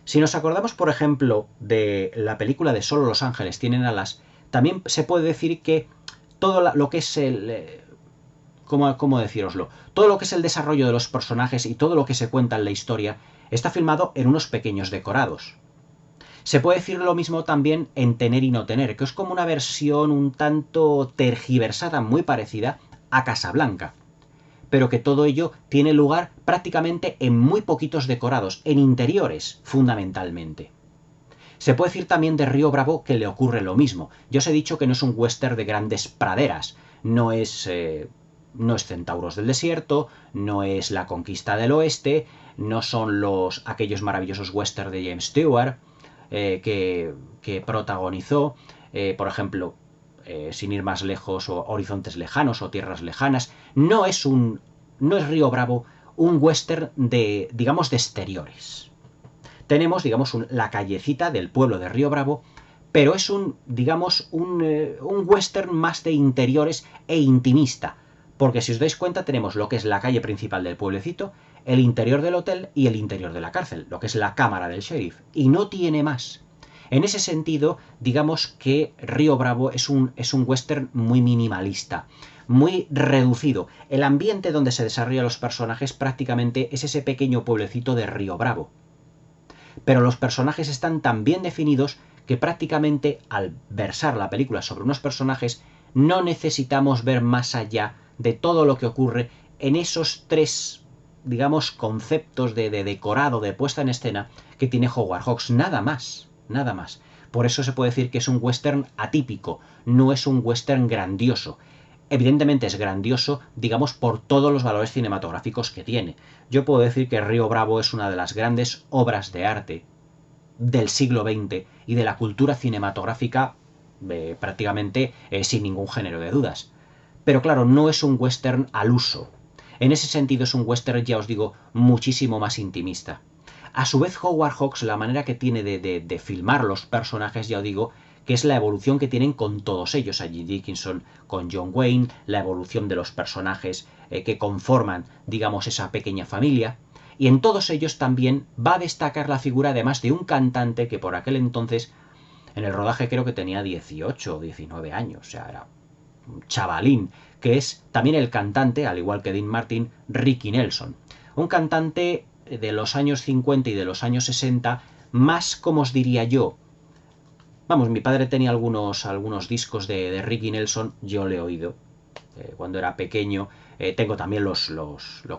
Speaker 1: Si nos acordamos, por ejemplo, de la película de Solo los ángeles tienen alas, también se puede decir que todo lo que es el... ¿Cómo decíroslo? Todo lo que es el desarrollo de los personajes y todo lo que se cuenta en la historia está filmado en unos pequeños decorados. Se puede decir lo mismo también en Tener y no tener, que es como una versión un tanto tergiversada, muy parecida a Casablanca, pero que todo ello tiene lugar prácticamente en muy poquitos decorados, en interiores fundamentalmente. Se puede decir también de Río Bravo que le ocurre lo mismo. Yo os he dicho que no es un western de grandes praderas, no es Centauros del Desierto, no es La Conquista del Oeste, no son aquellos maravillosos western de James Stewart que protagonizó, por ejemplo, sin ir más lejos, o Horizontes Lejanos o Tierras Lejanas. No es Río Bravo un western de, digamos, de exteriores. Tenemos, digamos, la callecita del pueblo de Río Bravo, pero es digamos, un western más de interiores e intimista. Porque si os dais cuenta tenemos lo que es la calle principal del pueblecito, el interior del hotel y el interior de la cárcel, lo que es la cámara del sheriff. Y no tiene más. En ese sentido, digamos que Río Bravo es un western muy minimalista, muy reducido. El ambiente donde se desarrollan los personajes prácticamente es ese pequeño pueblecito de Río Bravo. Pero los personajes están tan bien definidos que prácticamente al versar la película sobre unos personajes no necesitamos ver más allá de todo lo que ocurre en esos tres, digamos, conceptos de decorado, de puesta en escena que tiene Howard Hawks. Nada más, nada más. Por eso se puede decir que es un western atípico, no es un western grandioso. Evidentemente es grandioso, digamos, por todos los valores cinematográficos que tiene. Yo puedo decir que Río Bravo es una de las grandes obras de arte del siglo XX y de la cultura cinematográfica prácticamente sin ningún género de dudas. Pero claro, no es un western al uso. En ese sentido es un western, ya os digo, muchísimo más intimista. A su vez, Howard Hawks, la manera que tiene de filmar los personajes, ya os digo, que es la evolución que tienen con todos ellos, allí Dickinson con John Wayne, la evolución de los personajes que conforman, digamos, esa pequeña familia, y en todos ellos también va a destacar la figura además de un cantante que por aquel entonces, en el rodaje creo que tenía 18 o 19 años, o sea, era un chavalín, que es también el cantante, al igual que Dean Martin, Ricky Nelson. Un cantante de los años 50 y de los años 60, más, como os diría yo, vamos, mi padre tenía algunos discos de Ricky Nelson, yo le he oído cuando era pequeño. Tengo también lo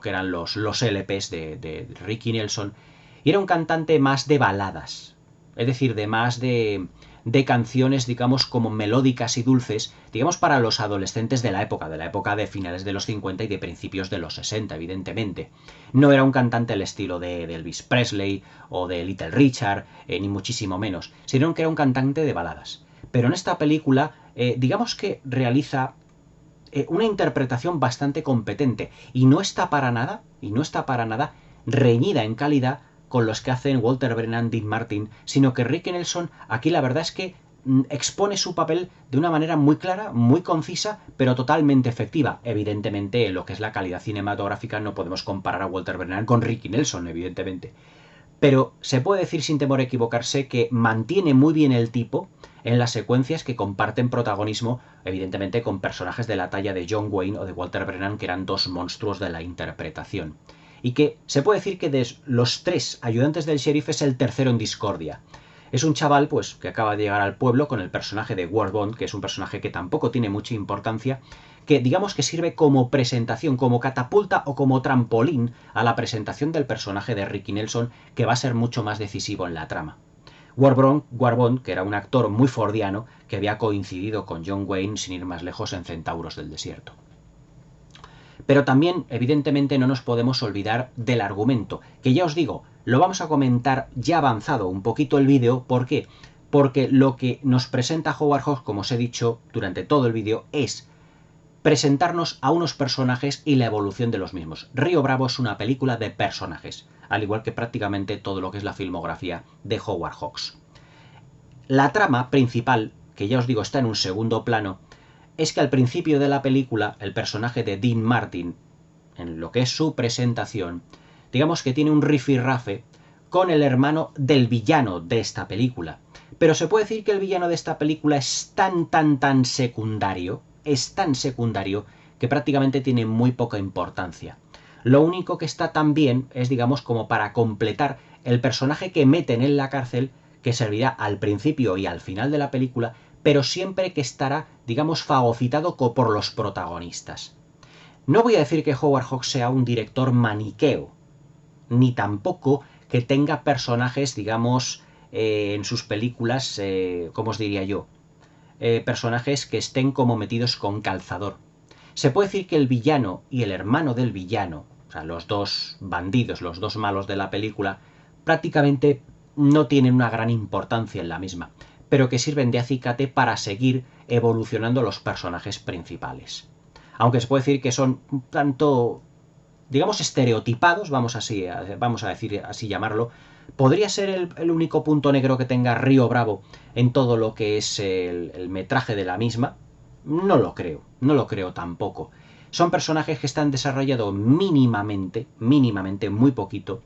Speaker 1: que eran los LPs de Ricky Nelson. Y era un cantante más de baladas, es decir, más de canciones, digamos, como melódicas y dulces, digamos, para los adolescentes de la época de finales de los 50 y de principios de los 60, evidentemente. No era un cantante al estilo de Elvis Presley o de Little Richard, ni muchísimo menos, sino que era un cantante de baladas. Pero en esta película, digamos que realiza una interpretación bastante competente y no está para nada reñida en calidad con los que hacen Walter Brennan, Dean Martin, sino que Ricky Nelson aquí la verdad es que expone su papel de una manera muy clara, muy concisa, pero totalmente efectiva. Evidentemente, lo que es la calidad cinematográfica no podemos comparar a Walter Brennan con Ricky Nelson, evidentemente. Pero se puede decir sin temor a equivocarse que mantiene muy bien el tipo en las secuencias que comparten protagonismo, evidentemente, con personajes de la talla de John Wayne o de Walter Brennan, que eran dos monstruos de la interpretación. Y que se puede decir que de los tres ayudantes del sheriff es el tercero en discordia. Es un chaval, pues, que acaba de llegar al pueblo con el personaje de Ward Bond, que es un personaje que tampoco tiene mucha importancia, que digamos que sirve como presentación, como catapulta o como trampolín a la presentación del personaje de Ricky Nelson, que va a ser mucho más decisivo en la trama. Ward Bond, que era un actor muy fordiano, que había coincidido con John Wayne, sin ir más lejos, en Centauros del Desierto. Pero también, evidentemente, no nos podemos olvidar del argumento, que ya os digo, lo vamos a comentar ya avanzado un poquito el vídeo. ¿Por qué? Porque lo que nos presenta Howard Hawks, como os he dicho durante todo el vídeo, es presentarnos a unos personajes y la evolución de los mismos. Río Bravo es una película de personajes, al igual que prácticamente todo lo que es la filmografía de Howard Hawks. La trama principal, que ya os digo está en un segundo plano, es que al principio de la película el personaje de Dean Martin, en lo que es su presentación, digamos que tiene un rifirrafe con el hermano del villano de esta película. Pero se puede decir que el villano de esta película es tan secundario, que prácticamente tiene muy poca importancia. Lo único que está tan bien es, digamos, como para completar el personaje que meten en la cárcel, que servirá al principio y al final de la película, pero siempre que estará, digamos, fagocitado por los protagonistas. No voy a decir que Howard Hawks sea un director maniqueo, ni tampoco que tenga personajes, digamos, en sus películas, ¿cómo os diría yo? Personajes que estén como metidos con calzador. Se puede decir que el villano y el hermano del villano, o sea, los dos bandidos, los dos malos de la película, prácticamente no tienen una gran importancia en la misma, pero que sirven de acicate para seguir evolucionando los personajes principales. Aunque se puede decir que son un tanto, digamos, estereotipados, vamos a decir así llamarlo. ¿Podría ser el único punto negro que tenga Río Bravo en todo lo que es el metraje de la misma? No lo creo tampoco. Son personajes que están desarrollados mínimamente, muy poquito,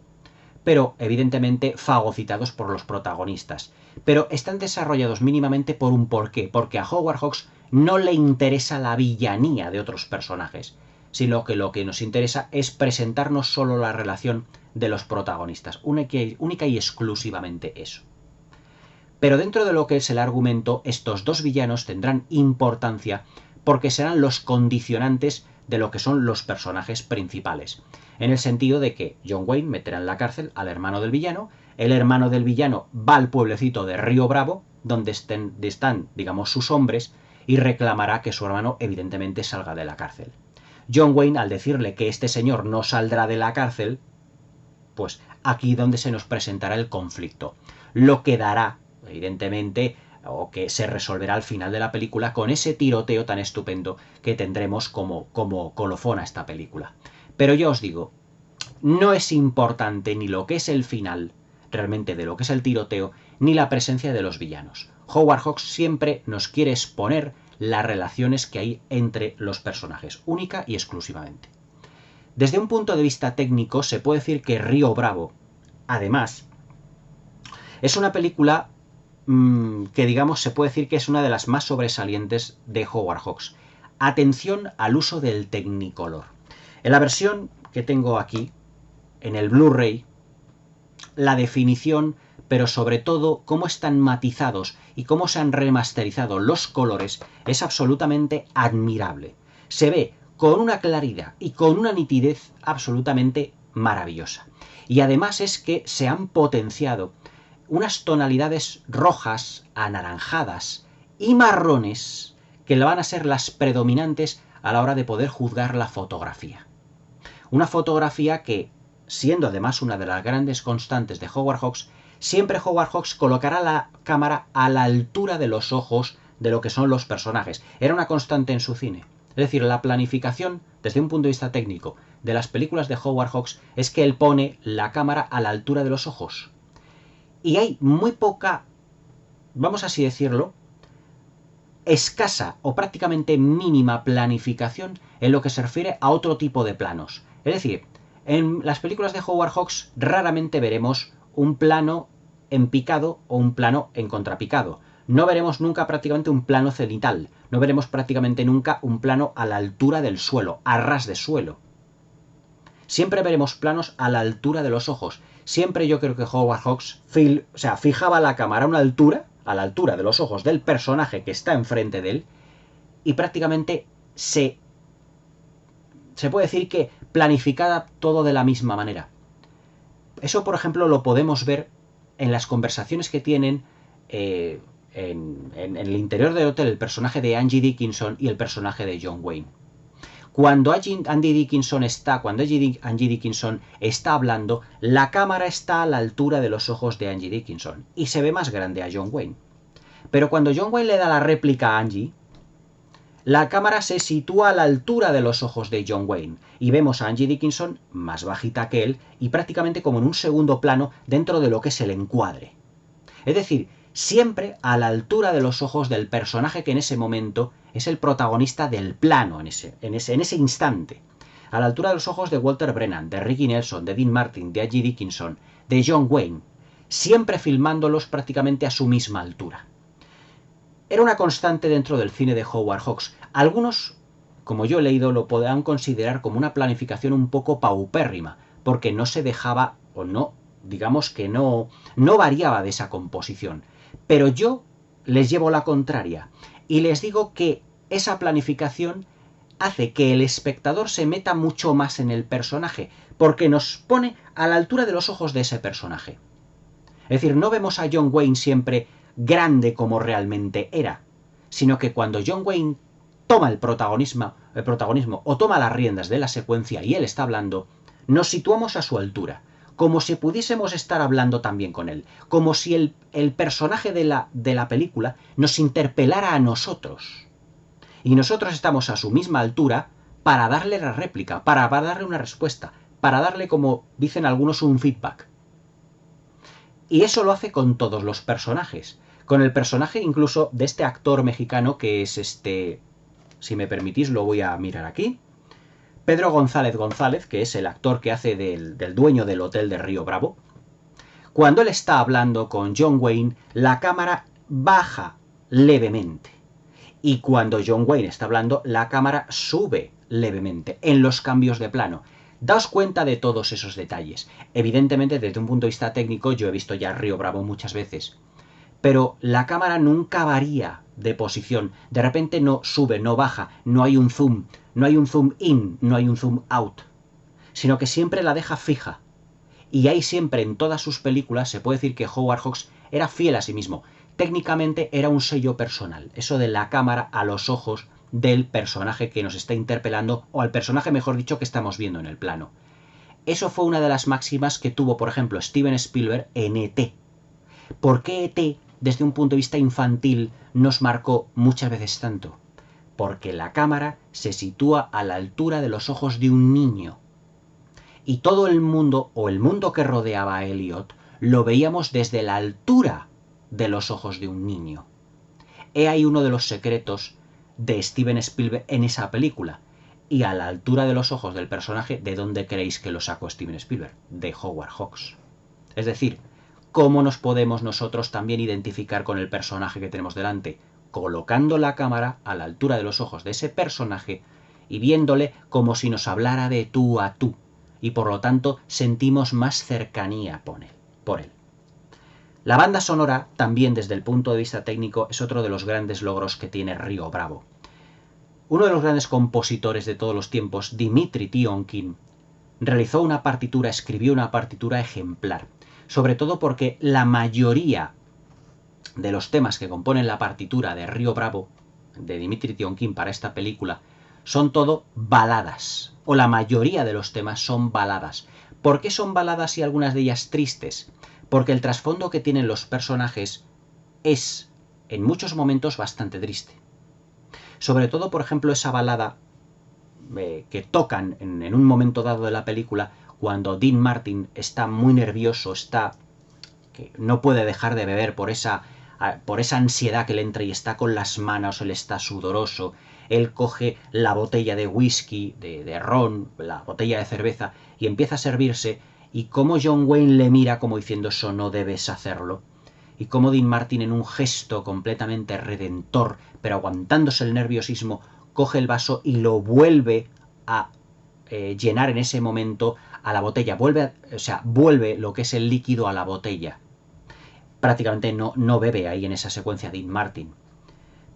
Speaker 1: pero evidentemente fagocitados por los protagonistas. Pero están desarrollados mínimamente por un porqué, porque a Howard Hawks no le interesa la villanía de otros personajes, sino que lo que nos interesa es presentarnos solo la relación de los protagonistas, única y exclusivamente eso. Pero dentro de lo que es el argumento, estos dos villanos tendrán importancia porque serán los condicionantes de lo que son los personajes principales. En el sentido de que John Wayne meterá en la cárcel al hermano del villano, el hermano del villano va al pueblecito de Río Bravo, donde están, digamos, sus hombres, y reclamará que su hermano evidentemente salga de la cárcel. John Wayne, al decirle que este señor no saldrá de la cárcel, pues aquí donde se nos presentará el conflicto. Lo que dará, evidentemente, o que se resolverá al final de la película con ese tiroteo tan estupendo que tendremos como colofón a esta película. Pero yo os digo, no es importante ni lo que es el final, realmente de lo que es el tiroteo, ni la presencia de los villanos. Howard Hawks siempre nos quiere exponer las relaciones que hay entre los personajes, única y exclusivamente. Desde un punto de vista técnico, se puede decir que Río Bravo, además, es una película que, digamos, se puede decir que es una de las más sobresalientes de Howard Hawks. Atención al uso del Technicolor. En la versión que tengo aquí, en el Blu-ray, la definición, pero sobre todo cómo están matizados y cómo se han remasterizado los colores, es absolutamente admirable. Se ve con una claridad y con una nitidez absolutamente maravillosa. Y además es que se han potenciado unas tonalidades rojas, anaranjadas y marrones que van a ser las predominantes a la hora de poder juzgar la fotografía. Una fotografía que, siendo además una de las grandes constantes de Howard Hawks, siempre Howard Hawks colocará la cámara a la altura de los ojos de lo que son los personajes. Era una constante en su cine. Es decir, la planificación, desde un punto de vista técnico, de las películas de Howard Hawks es que él pone la cámara a la altura de los ojos. Y hay muy poca, vamos así decirlo, escasa o prácticamente mínima planificación en lo que se refiere a otro tipo de planos. Es decir, en las películas de Howard Hawks raramente veremos un plano en picado o un plano en contrapicado. No veremos nunca prácticamente un plano cenital. No veremos prácticamente nunca un plano a la altura del suelo, a ras de suelo. Siempre veremos planos a la altura de los ojos. Siempre yo creo que Howard Hawks fijaba la cámara a una altura, a la altura de los ojos del personaje que está enfrente de él, y prácticamente se puede decir que planificaba todo de la misma manera. Eso, por ejemplo, lo podemos ver en las conversaciones que tienen en el interior del hotel el personaje de Angie Dickinson y el personaje de John Wayne. Cuando Angie Dickinson está hablando, la cámara está a la altura de los ojos de Angie Dickinson y se ve más grande a John Wayne. Pero cuando John Wayne le da la réplica a Angie, la cámara se sitúa a la altura de los ojos de John Wayne y vemos a Angie Dickinson más bajita que él y prácticamente como en un segundo plano dentro de lo que es el encuadre. Es decir, siempre a la altura de los ojos del personaje que en ese momento es el protagonista del plano, en ese instante. A la altura de los ojos de Walter Brennan, de Ricky Nelson, de Dean Martin, de Angie Dickinson, de John Wayne, siempre filmándolos prácticamente a su misma altura. Era una constante dentro del cine de Howard Hawks. Algunos, como yo he leído, lo podrán considerar como una planificación un poco paupérrima, porque no se dejaba, o no, digamos que no variaba de esa composición. Pero yo les llevo la contraria y les digo que esa planificación hace que el espectador se meta mucho más en el personaje, porque nos pone a la altura de los ojos de ese personaje. Es decir, no vemos a John Wayne siempre grande como realmente era, sino que cuando John Wayne toma el protagonismo o toma las riendas de la secuencia y él está hablando, nos situamos a su altura, como si pudiésemos estar hablando también con él, como si el personaje de la película nos interpelara a nosotros. Y nosotros estamos a su misma altura para darle la réplica, para darle una respuesta, para darle, como dicen algunos, un feedback. Y eso lo hace con todos los personajes. Con el personaje incluso de este actor mexicano que es si me permitís lo voy a mirar aquí, Pedro González González, que es el actor que hace del dueño del hotel de Río Bravo. Cuando él está hablando con John Wayne, la cámara baja levemente. Y cuando John Wayne está hablando, la cámara sube levemente en los cambios de plano. Daos cuenta de todos esos detalles. Evidentemente, desde un punto de vista técnico, yo he visto ya Río Bravo muchas veces. Pero la cámara nunca varía de posición. De repente no sube, no baja, no hay un zoom in, no hay un zoom out. Sino que siempre la deja fija. Y ahí siempre, en todas sus películas, se puede decir que Howard Hawks era fiel a sí mismo. Técnicamente era un sello personal. Eso de la cámara a los ojos del personaje que nos está interpelando, o al personaje, mejor dicho, que estamos viendo en el plano. Eso fue una de las máximas que tuvo, por ejemplo, Steven Spielberg en E.T. ¿Por qué E.T., desde un punto de vista infantil, nos marcó muchas veces tanto? Porque la cámara se sitúa a la altura de los ojos de un niño. Y todo el mundo, o el mundo que rodeaba a Elliot, lo veíamos desde la altura de los ojos de un niño. He ahí uno de los secretos de Steven Spielberg en esa película. Y a la altura de los ojos del personaje, ¿de dónde creéis que lo sacó Steven Spielberg? De Howard Hawks. Es decir, ¿cómo nos podemos nosotros también identificar con el personaje que tenemos delante? Colocando la cámara a la altura de los ojos de ese personaje y viéndole como si nos hablara de tú a tú. Y por lo tanto sentimos más cercanía por él. La banda sonora, también desde el punto de vista técnico, es otro de los grandes logros que tiene Río Bravo. Uno de los grandes compositores de todos los tiempos, Dimitri Tiomkin, realizó una partitura, escribió una partitura ejemplar. Sobre todo porque la mayoría de los temas que componen la partitura de Río Bravo, de Dimitri Tiomkin para esta película, son todo baladas. O la mayoría de los temas son baladas. ¿Por qué son baladas y algunas de ellas tristes? Porque el trasfondo que tienen los personajes es, en muchos momentos, bastante triste. Sobre todo, por ejemplo, esa balada que tocan en un momento dado de la película, cuando Dean Martin está muy nervioso, que no puede dejar de beber por esa ansiedad que le entra y está con las manos, él está sudoroso, él coge la botella de whisky, de ron, la botella de cerveza y empieza a servirse, y como John Wayne le mira como diciendo eso no debes hacerlo, y como Dean Martin en un gesto completamente redentor, pero aguantándose el nerviosismo, coge el vaso y lo vuelve a llenar en ese momento a la botella, vuelve lo que es el líquido a la botella. Prácticamente no bebe ahí en esa secuencia Dean Martin.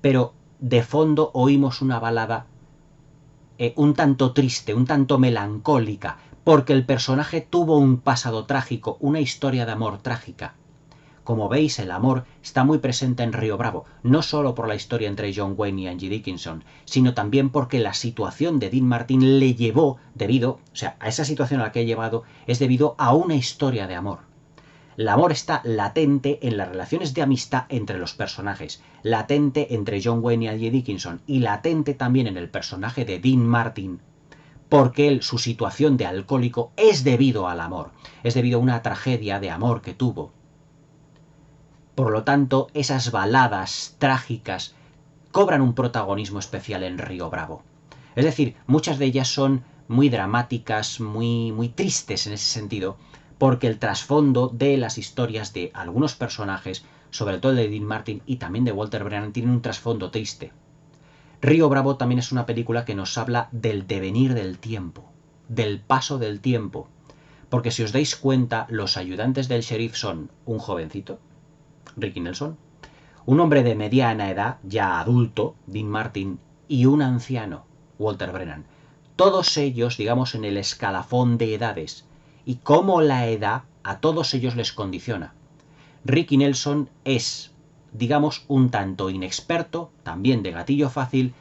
Speaker 1: Pero de fondo oímos una balada un tanto triste, un tanto melancólica, porque el personaje tuvo un pasado trágico, una historia de amor trágica. Como veis, el amor está muy presente en Río Bravo, no solo por la historia entre John Wayne y Angie Dickinson, sino también porque la situación de Dean Martin le llevó, a esa situación a la que ha llevado, es debido a una historia de amor. El amor está latente en las relaciones de amistad entre los personajes, latente entre John Wayne y Angie Dickinson, y latente también en el personaje de Dean Martin, porque su situación de alcohólico es debido al amor, es debido a una tragedia de amor que tuvo. Por lo tanto, esas baladas trágicas cobran un protagonismo especial en Río Bravo. Es decir, muchas de ellas son muy dramáticas, muy tristes en ese sentido, porque el trasfondo de las historias de algunos personajes, sobre todo el de Dean Martin y también de Walter Brennan, tienen un trasfondo triste. Río Bravo también es una película que nos habla del devenir del tiempo, del paso del tiempo, porque si os dais cuenta, los ayudantes del sheriff son un jovencito, Ricky Nelson, un hombre de mediana edad, ya adulto, Dean Martin, y un anciano, Walter Brennan. Todos ellos, digamos, en el escalafón de edades, y cómo la edad a todos ellos les condiciona. Ricky Nelson es, digamos, un tanto inexperto, también de gatillo fácil,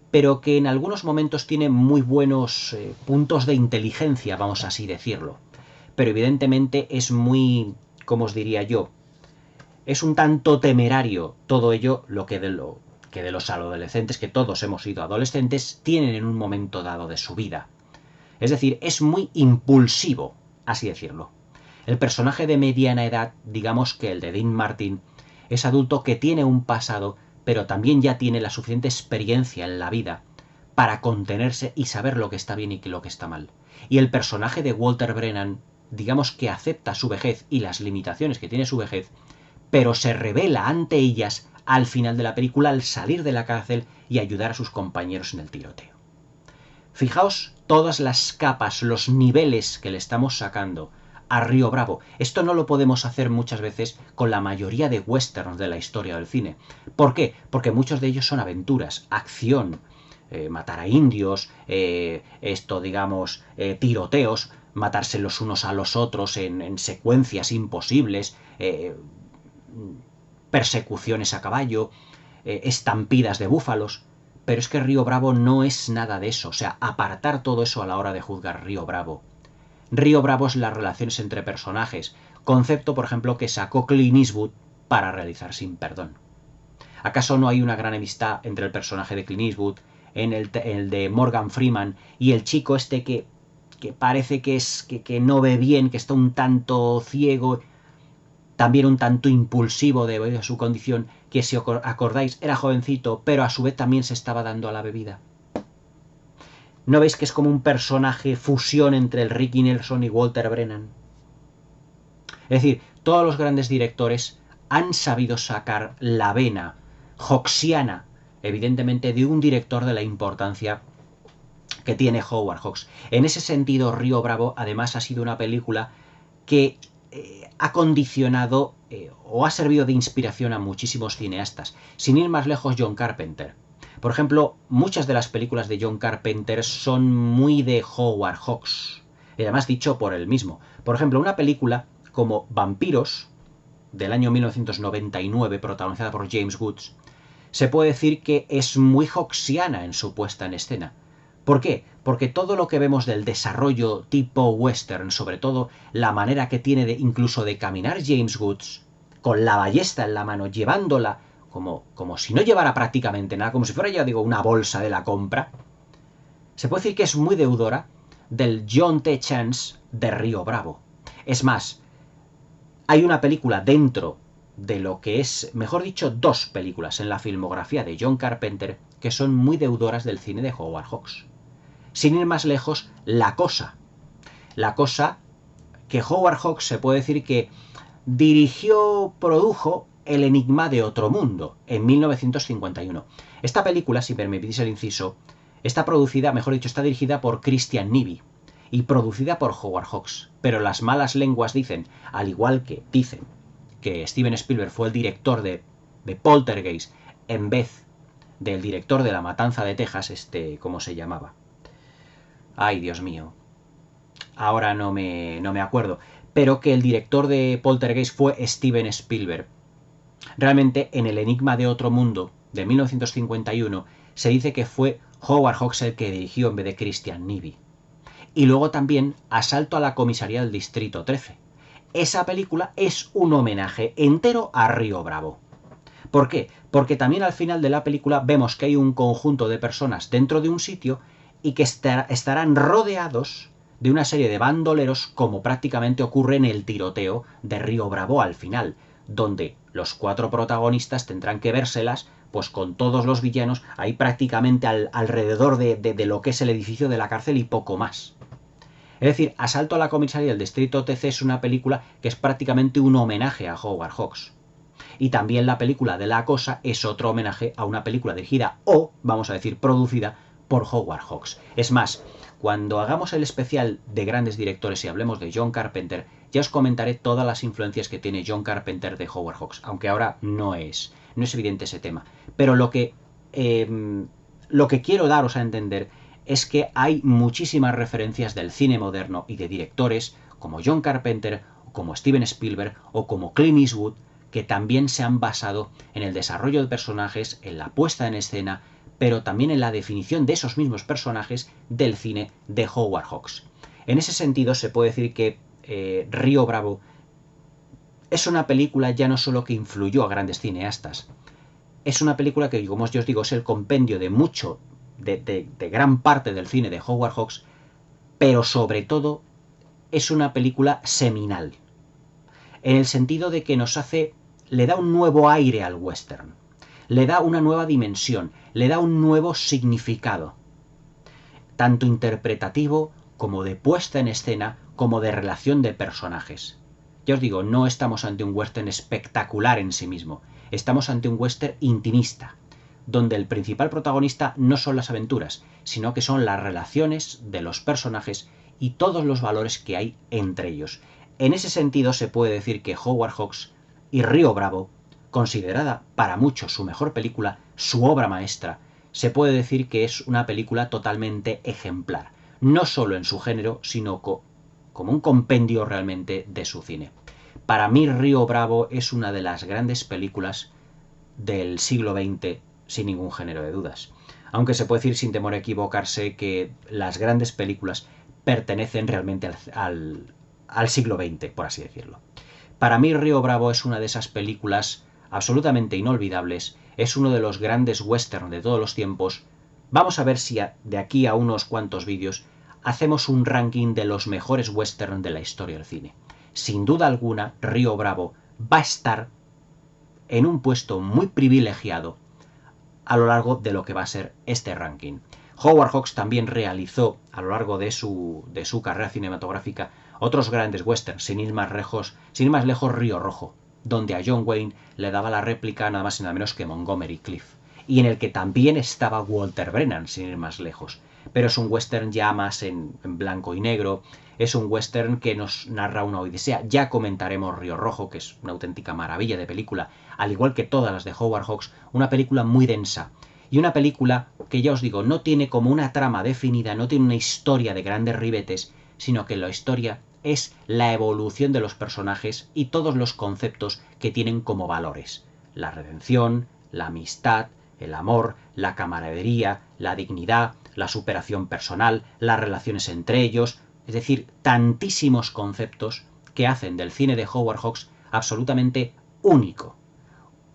Speaker 1: pero que en algunos momentos tiene muy buenos puntos de inteligencia, vamos así decirlo. Pero evidentemente es muy, ¿cómo os diría yo? Es un tanto temerario todo ello, lo que de los adolescentes, que todos hemos sido adolescentes, tienen en un momento dado de su vida. Es decir, es muy impulsivo, así decirlo. El personaje de mediana edad, digamos que el de Dean Martin, es adulto que tiene un pasado, pero también ya tiene la suficiente experiencia en la vida para contenerse y saber lo que está bien y lo que está mal. Y el personaje de Walter Brennan, digamos que acepta su vejez y las limitaciones que tiene su vejez, pero se revela ante ellas al final de la película al salir de la cárcel y ayudar a sus compañeros en el tiroteo. Fijaos todas las capas, los niveles que le estamos sacando a Río Bravo. Esto no lo podemos hacer muchas veces con la mayoría de westerns de la historia del cine. ¿Por qué? Porque muchos de ellos son aventuras, acción, matar a indios, tiroteos, matarse los unos a los otros en secuencias imposibles, persecuciones a caballo, estampidas de búfalos. Pero es que Río Bravo no es nada de eso, o sea, apartar todo eso a la hora de juzgar Río Bravo. Río Bravo es las relaciones entre personajes, concepto, por ejemplo, que sacó Clint Eastwood para realizar Sin Perdón. ¿Acaso no hay una gran amistad entre el personaje de Clint Eastwood, en el de Morgan Freeman, y el chico este que parece que no ve bien, que está un tanto ciego, también un tanto impulsivo debido a su condición, que si os acordáis era jovencito, pero a su vez también se estaba dando a la bebida? ¿No veis que es como un personaje fusión entre el Ricky Nelson y Walter Brennan? Es decir, todos los grandes directores han sabido sacar la vena hawksiana, evidentemente, de un director de la importancia que tiene Howard Hawks. En ese sentido, Río Bravo, además, ha sido una película que ha condicionado o ha servido de inspiración a muchísimos cineastas. Sin ir más lejos, John Carpenter. Por ejemplo, muchas de las películas de John Carpenter son muy de Howard Hawks, y además dicho por él mismo. Por ejemplo, una película como Vampiros, del año 1999, protagonizada por James Woods, se puede decir que es muy hawksiana en su puesta en escena. ¿Por qué? Porque todo lo que vemos del desarrollo tipo western, sobre todo la manera que tiene incluso de caminar James Woods, con la ballesta en la mano, llevándola como si no llevara prácticamente nada, como si fuera, ya digo, una bolsa de la compra, se puede decir que es muy deudora del John T. Chance de Río Bravo. Es más, hay una película dentro de lo que es, mejor dicho, dos películas en la filmografía de John Carpenter que son muy deudoras del cine de Howard Hawks. Sin ir más lejos, La Cosa. La Cosa, que Howard Hawks se puede decir que dirigió, produjo El enigma de otro mundo, en 1951. Esta película, si me permitís el inciso, está producida, mejor dicho, está dirigida por Christian Nivi y producida por Howard Hawks. Pero las malas lenguas dicen, al igual que dicen que Steven Spielberg fue el director de Poltergeist en vez del director de La Matanza de Texas, ¿cómo se llamaba? Ay, Dios mío. Ahora no me acuerdo. Pero que el director de Poltergeist fue Steven Spielberg. Realmente, en El enigma de otro mundo, de 1951, se dice que fue Howard Hawks el que dirigió en vez de Christian Nivi. Y luego también Asalto a la comisaría del Distrito 13. Esa película es un homenaje entero a Río Bravo. ¿Por qué? Porque también al final de la película vemos que hay un conjunto de personas dentro de un sitio y que estarán rodeados de una serie de bandoleros, como prácticamente ocurre en el tiroteo de Río Bravo al final, donde los cuatro protagonistas tendrán que vérselas pues con todos los villanos ahí prácticamente alrededor de lo que es el edificio de la cárcel y poco más. Es decir, Asalto a la comisaría del Distrito TC es una película que es prácticamente un homenaje a Howard Hawks. Y también la película de La Cosa es otro homenaje a una película dirigida o, vamos a decir, producida por Howard Hawks. Es más, cuando hagamos el especial de grandes directores y hablemos de John Carpenter, ya os comentaré todas las influencias que tiene John Carpenter de Howard Hawks, aunque ahora no es evidente ese tema. Pero lo que quiero daros a entender es que hay muchísimas referencias del cine moderno y de directores como John Carpenter, como Steven Spielberg o como Clint Eastwood, que también se han basado en el desarrollo de personajes, en la puesta en escena, pero también en la definición de esos mismos personajes del cine de Howard Hawks. En ese sentido se puede decir que Río Bravo es una película ya no solo que influyó a grandes cineastas, es una película que, como yo os digo, es el compendio de mucho, de gran parte del cine de Howard Hawks, pero sobre todo es una película seminal, en el sentido de que le da un nuevo aire al western, le da una nueva dimensión, le da un nuevo significado, tanto interpretativo como de puesta en escena, como de relación de personajes. Ya os digo, no estamos ante un western espectacular en sí mismo, estamos ante un western intimista, donde el principal protagonista no son las aventuras, sino que son las relaciones de los personajes y todos los valores que hay entre ellos. En ese sentido se puede decir que Howard Hawks y Río Bravo, considerada para muchos su mejor película, su obra maestra, se puede decir que es una película totalmente ejemplar, no solo en su género, sino como un compendio realmente de su cine. Para mí Río Bravo es una de las grandes películas del siglo XX, sin ningún género de dudas. Aunque se puede decir sin temor a equivocarse que las grandes películas pertenecen realmente al siglo XX, por así decirlo. Para mí Río Bravo es una de esas películas absolutamente inolvidables, es uno de los grandes western de todos los tiempos. Vamos a ver si de aquí a unos cuantos vídeos hacemos un ranking de los mejores western de la historia del cine. Sin duda alguna, Río Bravo va a estar en un puesto muy privilegiado a lo largo de lo que va a ser este ranking. Howard Hawks también realizó a lo largo de su carrera cinematográfica otros grandes westerns, sin ir más lejos, Río Rojo, donde a John Wayne le daba la réplica nada más y nada menos que Montgomery Clift, y en el que también estaba Walter Brennan, sin ir más lejos. Pero es un western ya más en blanco y negro, es un western que nos narra una odisea. Ya comentaremos Río Rojo, que es una auténtica maravilla de película, al igual que todas las de Howard Hawks, una película muy densa. Y una película que, ya os digo, no tiene como una trama definida, no tiene una historia de grandes ribetes, sino que la historia es la evolución de los personajes y todos los conceptos que tienen como valores. La redención, la amistad, el amor, la camaradería, la dignidad, la superación personal, las relaciones entre ellos, es decir, tantísimos conceptos que hacen del cine de Howard Hawks absolutamente único.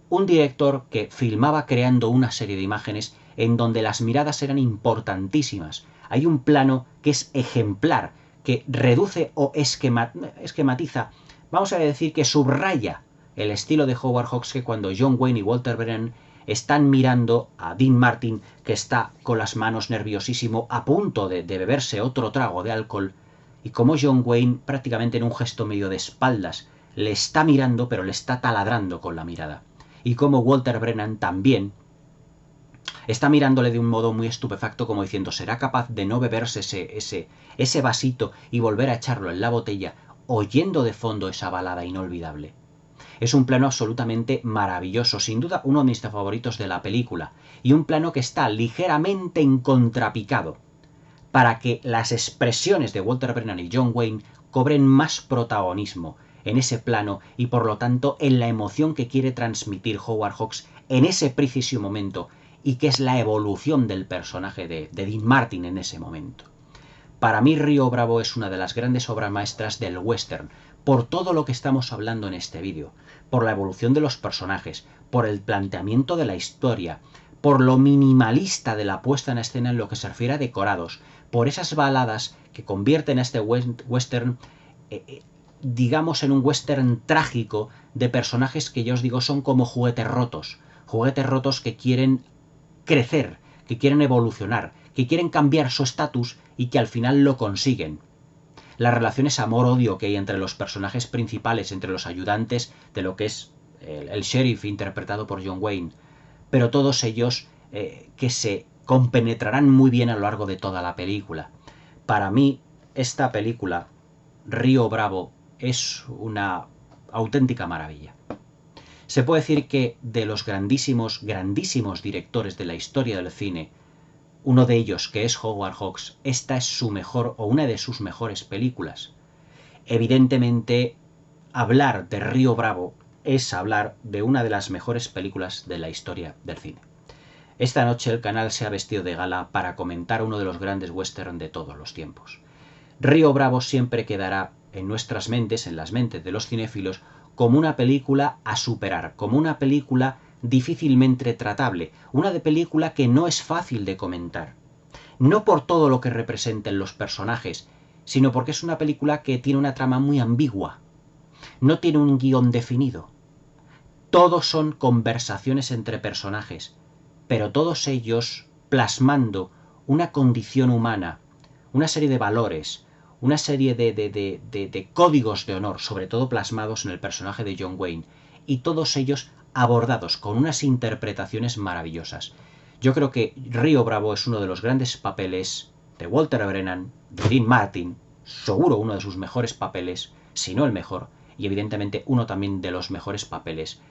Speaker 1: Un director que filmaba creando una serie de imágenes en donde las miradas eran importantísimas. Hay un plano que es ejemplar, que reduce o esquematiza, vamos a decir que subraya el estilo de Howard Hawks, que cuando John Wayne y Walter Brennan están mirando a Dean Martin, que está con las manos nerviosísimo, a punto de beberse otro trago de alcohol, y como John Wayne, prácticamente en un gesto medio de espaldas, le está mirando, pero le está taladrando con la mirada. Y como Walter Brennan también está mirándole de un modo muy estupefacto, como diciendo, ¿será capaz de no beberse ese vasito y volver a echarlo en la botella, oyendo de fondo esa balada inolvidable? Es un plano absolutamente maravilloso, sin duda uno de mis favoritos de la película, y un plano que está ligeramente encontrapicado, para que las expresiones de Walter Brennan y John Wayne cobren más protagonismo en ese plano y por lo tanto en la emoción que quiere transmitir Howard Hawks en ese preciso momento, y que es la evolución del personaje de Dean Martin en ese momento. Para mí Río Bravo es una de las grandes obras maestras del western, por todo lo que estamos hablando en este vídeo, por la evolución de los personajes, por el planteamiento de la historia, por lo minimalista de la puesta en escena en lo que se refiere a decorados, por esas baladas que convierten a este western, digamos, en un western trágico de personajes que, ya os digo, son como juguetes rotos que quieren crecer, que quieren evolucionar, que quieren cambiar su estatus y que al final lo consiguen. las relaciones amor-odio que hay entre los personajes principales, entre los ayudantes de lo que es el sheriff interpretado por John Wayne, pero todos ellos que se compenetrarán muy bien a lo largo de toda la película. Para mí, esta película, Río Bravo, es una auténtica maravilla. Se puede decir que de los grandísimos directores de la historia del cine, uno de ellos, que es Howard Hawks, esta es su mejor o una de sus mejores películas. Evidentemente, hablar de Río Bravo es hablar de una de las mejores películas de la historia del cine. Esta noche el canal se ha vestido de gala para comentar uno de los grandes western de todos los tiempos. Río Bravo siempre quedará en nuestras mentes, en las mentes de los cinéfilos, como una película a superar, como una película difícilmente tratable, una película que no es fácil de comentar. No por todo lo que representen los personajes, sino porque es una película que tiene una trama muy ambigua. No tiene un guión definido. Todos son conversaciones entre personajes, pero todos ellos plasmando una condición humana, una serie de valores, una serie de códigos de honor, sobre todo plasmados en el personaje de John Wayne, y todos ellos abordados con unas interpretaciones maravillosas. Yo creo que Río Bravo es uno de los grandes papeles de Walter Brennan, de Dean Martin, seguro uno de sus mejores papeles, si no el mejor, y evidentemente uno también de los mejores papeles,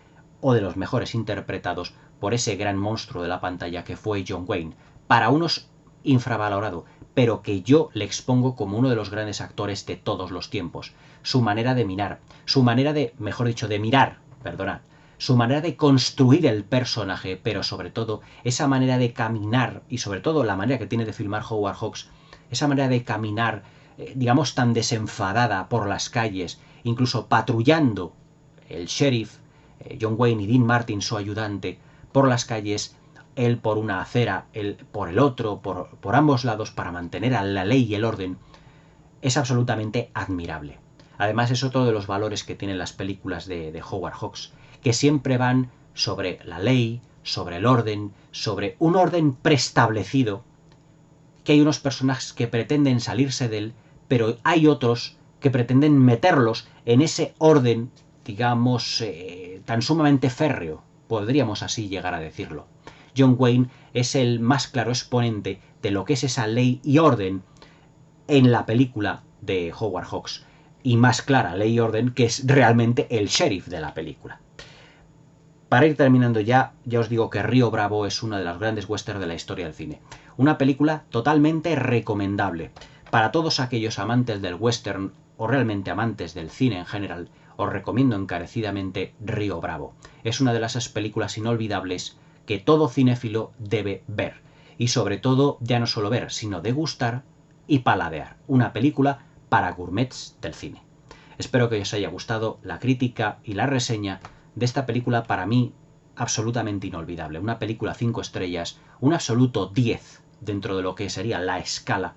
Speaker 1: o de los mejores interpretados por ese gran monstruo de la pantalla que fue John Wayne. Para unos infravalorado, pero que yo le expongo como uno de los grandes actores de todos los tiempos. Su manera de mirar, su manera de, mejor dicho, de mirar, perdonad, su manera de construir el personaje, pero sobre todo esa manera de caminar y sobre todo la manera que tiene de filmar Howard Hawks, esa manera de caminar, digamos, tan desenfadada por las calles, incluso patrullando el sheriff, John Wayne y Dean Martin, su ayudante, por las calles, él por una acera, él por el otro, por ambos lados, para mantener a la ley y el orden, es absolutamente admirable. Además es otro de los valores que tienen las películas de Howard Hawks, que siempre van sobre la ley, sobre el orden, sobre un orden preestablecido, que hay unos personajes que pretenden salirse de él, pero hay otros que pretenden meterlos en ese orden, digamos, tan sumamente férreo, podríamos así llegar a decirlo. John Wayne es el más claro exponente de lo que es esa ley y orden en la película de Howard Hawks, y más clara ley y orden que es realmente el sheriff de la película. Para ir terminando ya os digo que Río Bravo es una de las grandes westerns de la historia del cine. Una película totalmente recomendable. Para todos aquellos amantes del western o realmente amantes del cine en general, os recomiendo encarecidamente Río Bravo. Es una de esas películas inolvidables que todo cinéfilo debe ver. Y sobre todo, ya no solo ver, sino degustar y paladear. Una película para gourmets del cine. Espero que os haya gustado la crítica y la reseña de esta película, para mí absolutamente inolvidable. Una película 5 estrellas, un absoluto 10 dentro de lo que sería la escala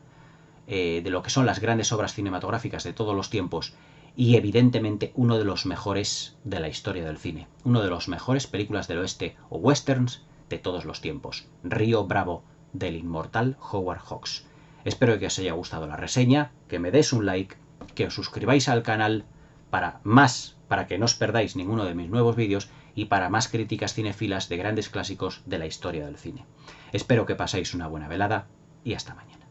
Speaker 1: de lo que son las grandes obras cinematográficas de todos los tiempos, y evidentemente uno de los mejores de la historia del cine. Uno de los mejores películas del oeste o westerns de todos los tiempos. Río Bravo, del inmortal Howard Hawks. Espero que os haya gustado la reseña, que me des un like, que os suscribáis al canal para que no os perdáis ninguno de mis nuevos vídeos y para más críticas cinéfilas de grandes clásicos de la historia del cine. Espero que paséis una buena velada y hasta mañana.